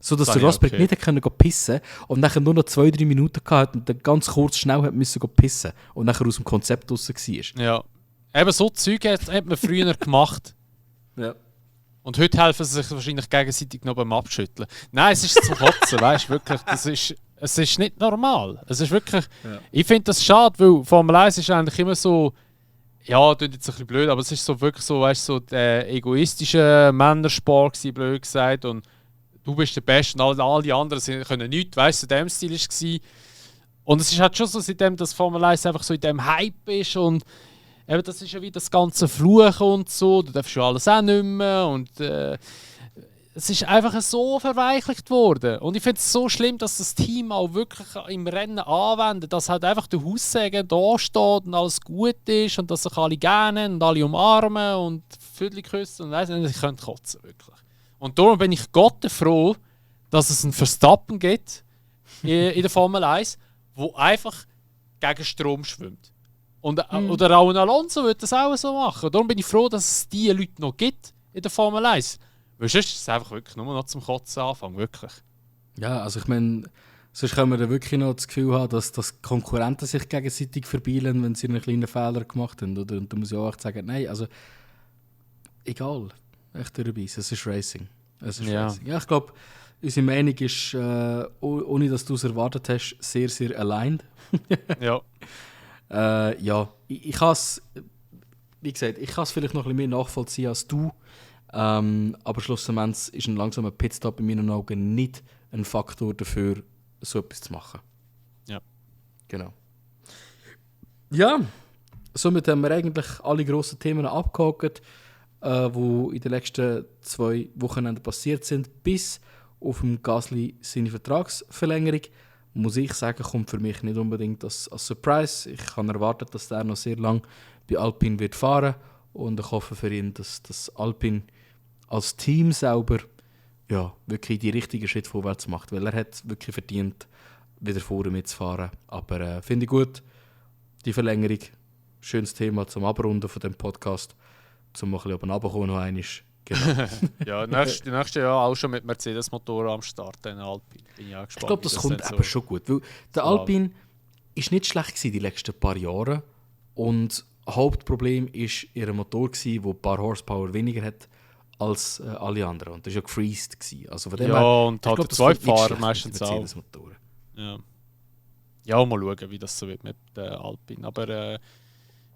Speaker 1: So dass der Rosberg nicht pissen konnte und nachher nur noch 2-3 Minuten hatte und dann ganz kurz schnell musste pissen und nachher aus dem Konzept raus war.
Speaker 2: Ja. Eben so Zeug hat man früher gemacht.
Speaker 1: Ja.
Speaker 2: Und heute helfen sie sich wahrscheinlich gegenseitig noch beim Abschütteln. Nein, es ist zum Kotzen, weißt du, wirklich. Es ist nicht normal. Es ist wirklich. Ja. Ich finde das schade, weil Formel 1 ist eigentlich immer so. Ja, das ist jetzt ein bisschen blöd, aber es ist so wirklich so, weißt du, so der egoistische Männersport gewesen, blöd gesagt. Und du bist der Beste und alle anderen können nichts, weißt du, in dem Stil war es. Und es ist halt schon so, seitdem das Formel 1 einfach so in dem Hype ist und eben, das ist ja wie das ganze Fluchen und so, du darfst ja alles auch nicht mehr und es ist einfach so verweichlicht worden. Und ich finde es so schlimm, dass das Team auch wirklich im Rennen anwendet, dass halt einfach der Haussegen da steht und alles gut ist und dass sich alle gerne und alle umarmen und Viertel küssen und weiss nicht, ich könnte kotzen, wirklich. Und darum bin ich Gott froh, dass es einen Verstappen gibt in der Formel 1, der einfach gegen Strom schwimmt. Und, oder auch ein Alonso würde das auch so machen. Darum bin ich froh, dass es diese Leute noch gibt in der Formel 1. Weil sonst ist es einfach wirklich nur noch zum Kotzen anfangen, wirklich.
Speaker 1: Ja, also ich meine, sonst können wir dann wirklich noch das Gefühl haben, dass Konkurrenten sich gegenseitig verbielen, wenn sie einen kleinen Fehler gemacht haben. Oder? Und du musst ja auch echt sagen, nein, also egal, echt dabei, es ist Racing. Es ist Racing. Ja, ich glaube, unsere Meinung ist, ohne dass du es erwartet hast, sehr, sehr aligned.
Speaker 2: Ja.
Speaker 1: Ich kann es, wie gesagt, ich kann es vielleicht noch ein bisschen mehr nachvollziehen als du. Aber schlussendlich ist ein langsamer Pitstop in meinen Augen nicht ein Faktor dafür, so etwas zu machen.
Speaker 2: Ja.
Speaker 1: Genau. Ja, somit haben wir eigentlich alle grossen Themen abgehakt, die in den letzten 2 Wochenenden passiert sind, bis auf dem Gasly seine Vertragsverlängerung. Muss ich sagen, kommt für mich nicht unbedingt als Surprise. Ich kann erwarten, dass er noch sehr lange bei Alpine wird fahren und ich hoffe für ihn, dass Alpine als Team selber wirklich die richtigen Schritte vorwärts macht, weil er hat wirklich verdient, wieder vorne mitzufahren. Aber finde ich gut, die Verlängerung. Schönes Thema zum Abrunden von dem Podcast, zum ein bisschen oben runterkommen noch einmal. Genau.
Speaker 2: Ja, nächstes Jahr auch schon mit Mercedes-Motoren am Start, den Alpine. Bin ich auch gespannt.
Speaker 1: Ich glaube, das kommt aber schon gut, weil der Alpine ist nicht schlecht gewesen die letzten paar Jahre und Hauptproblem ist ihr Motor gewesen, der ein paar Horsepower weniger hat als alle anderen und das war ja gefreezed gewesen. Also von dem her,
Speaker 2: und halt der Zweifahrer meistens auch. Ja, mal schauen, wie das so wird mit Alpine. Aber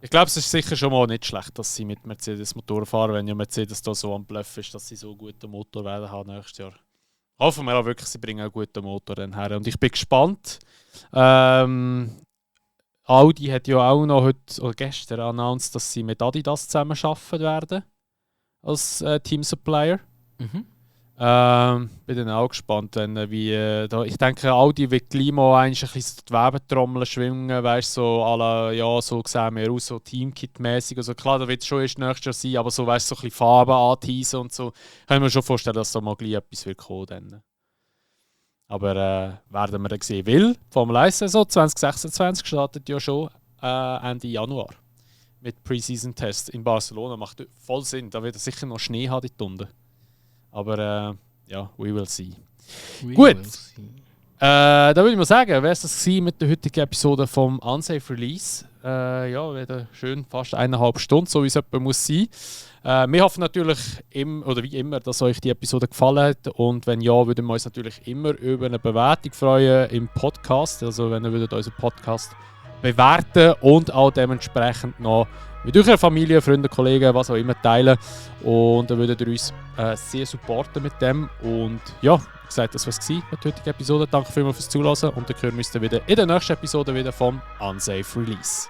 Speaker 2: ich glaube, es ist sicher schon mal nicht schlecht, dass sie mit Mercedes-Motoren fahren, wenn ja Mercedes da so am Bluff ist, dass sie so einen guten Motor werden haben nächstes Jahr. Hoffen wir auch wirklich, sie bringen einen guten Motor dann her. Und ich bin gespannt. Audi hat ja auch noch heute oder gestern announced, dass sie mit Adidas zusammen arbeiten werden als Team-Supplier. Bin dann auch gespannt, ich denke, Audi wird gleich mal ein bisschen die Webentrommel schwingen, weißt so so sehen wir aus, so Teamkit-mäßig. Also klar, da wird es schon erst nächstes Jahr sein, aber so, weißt so ein bisschen Farben anteasen und so. Kann ich mir schon vorstellen, dass da mal gleich etwas wird kommen dann. Aber werden wir dann sehen. Weil Formel 1-Saison 2026 startet ja schon Ende Januar mit Pre-Season-Tests in Barcelona. Macht voll Sinn, da wird sicher noch Schnee haben dort unten. Aber we will see. Gut, da würde ich mal sagen, wäre es das mit der heutigen Episode vom Unsafe Release. Wieder schön fast 1,5 Stunden, so wie es etwa muss sein. Wir hoffen natürlich wie immer, dass euch die Episode gefallen hat. Und wenn ja, würden wir uns natürlich immer über eine Bewertung freuen im Podcast. Also wenn ihr unseren Podcast bewerten und auch dementsprechend noch mit eurer Familie, Freunden, Kollegen, was auch immer teilen. Und dann würdet ihr uns sehr supporten mit dem. Und ja, wie gesagt, das war es mit der heutigen Episode. Danke vielmals fürs Zuhören und dann hören wir uns dann wieder in der nächsten Episode wieder vom Unsafe Release.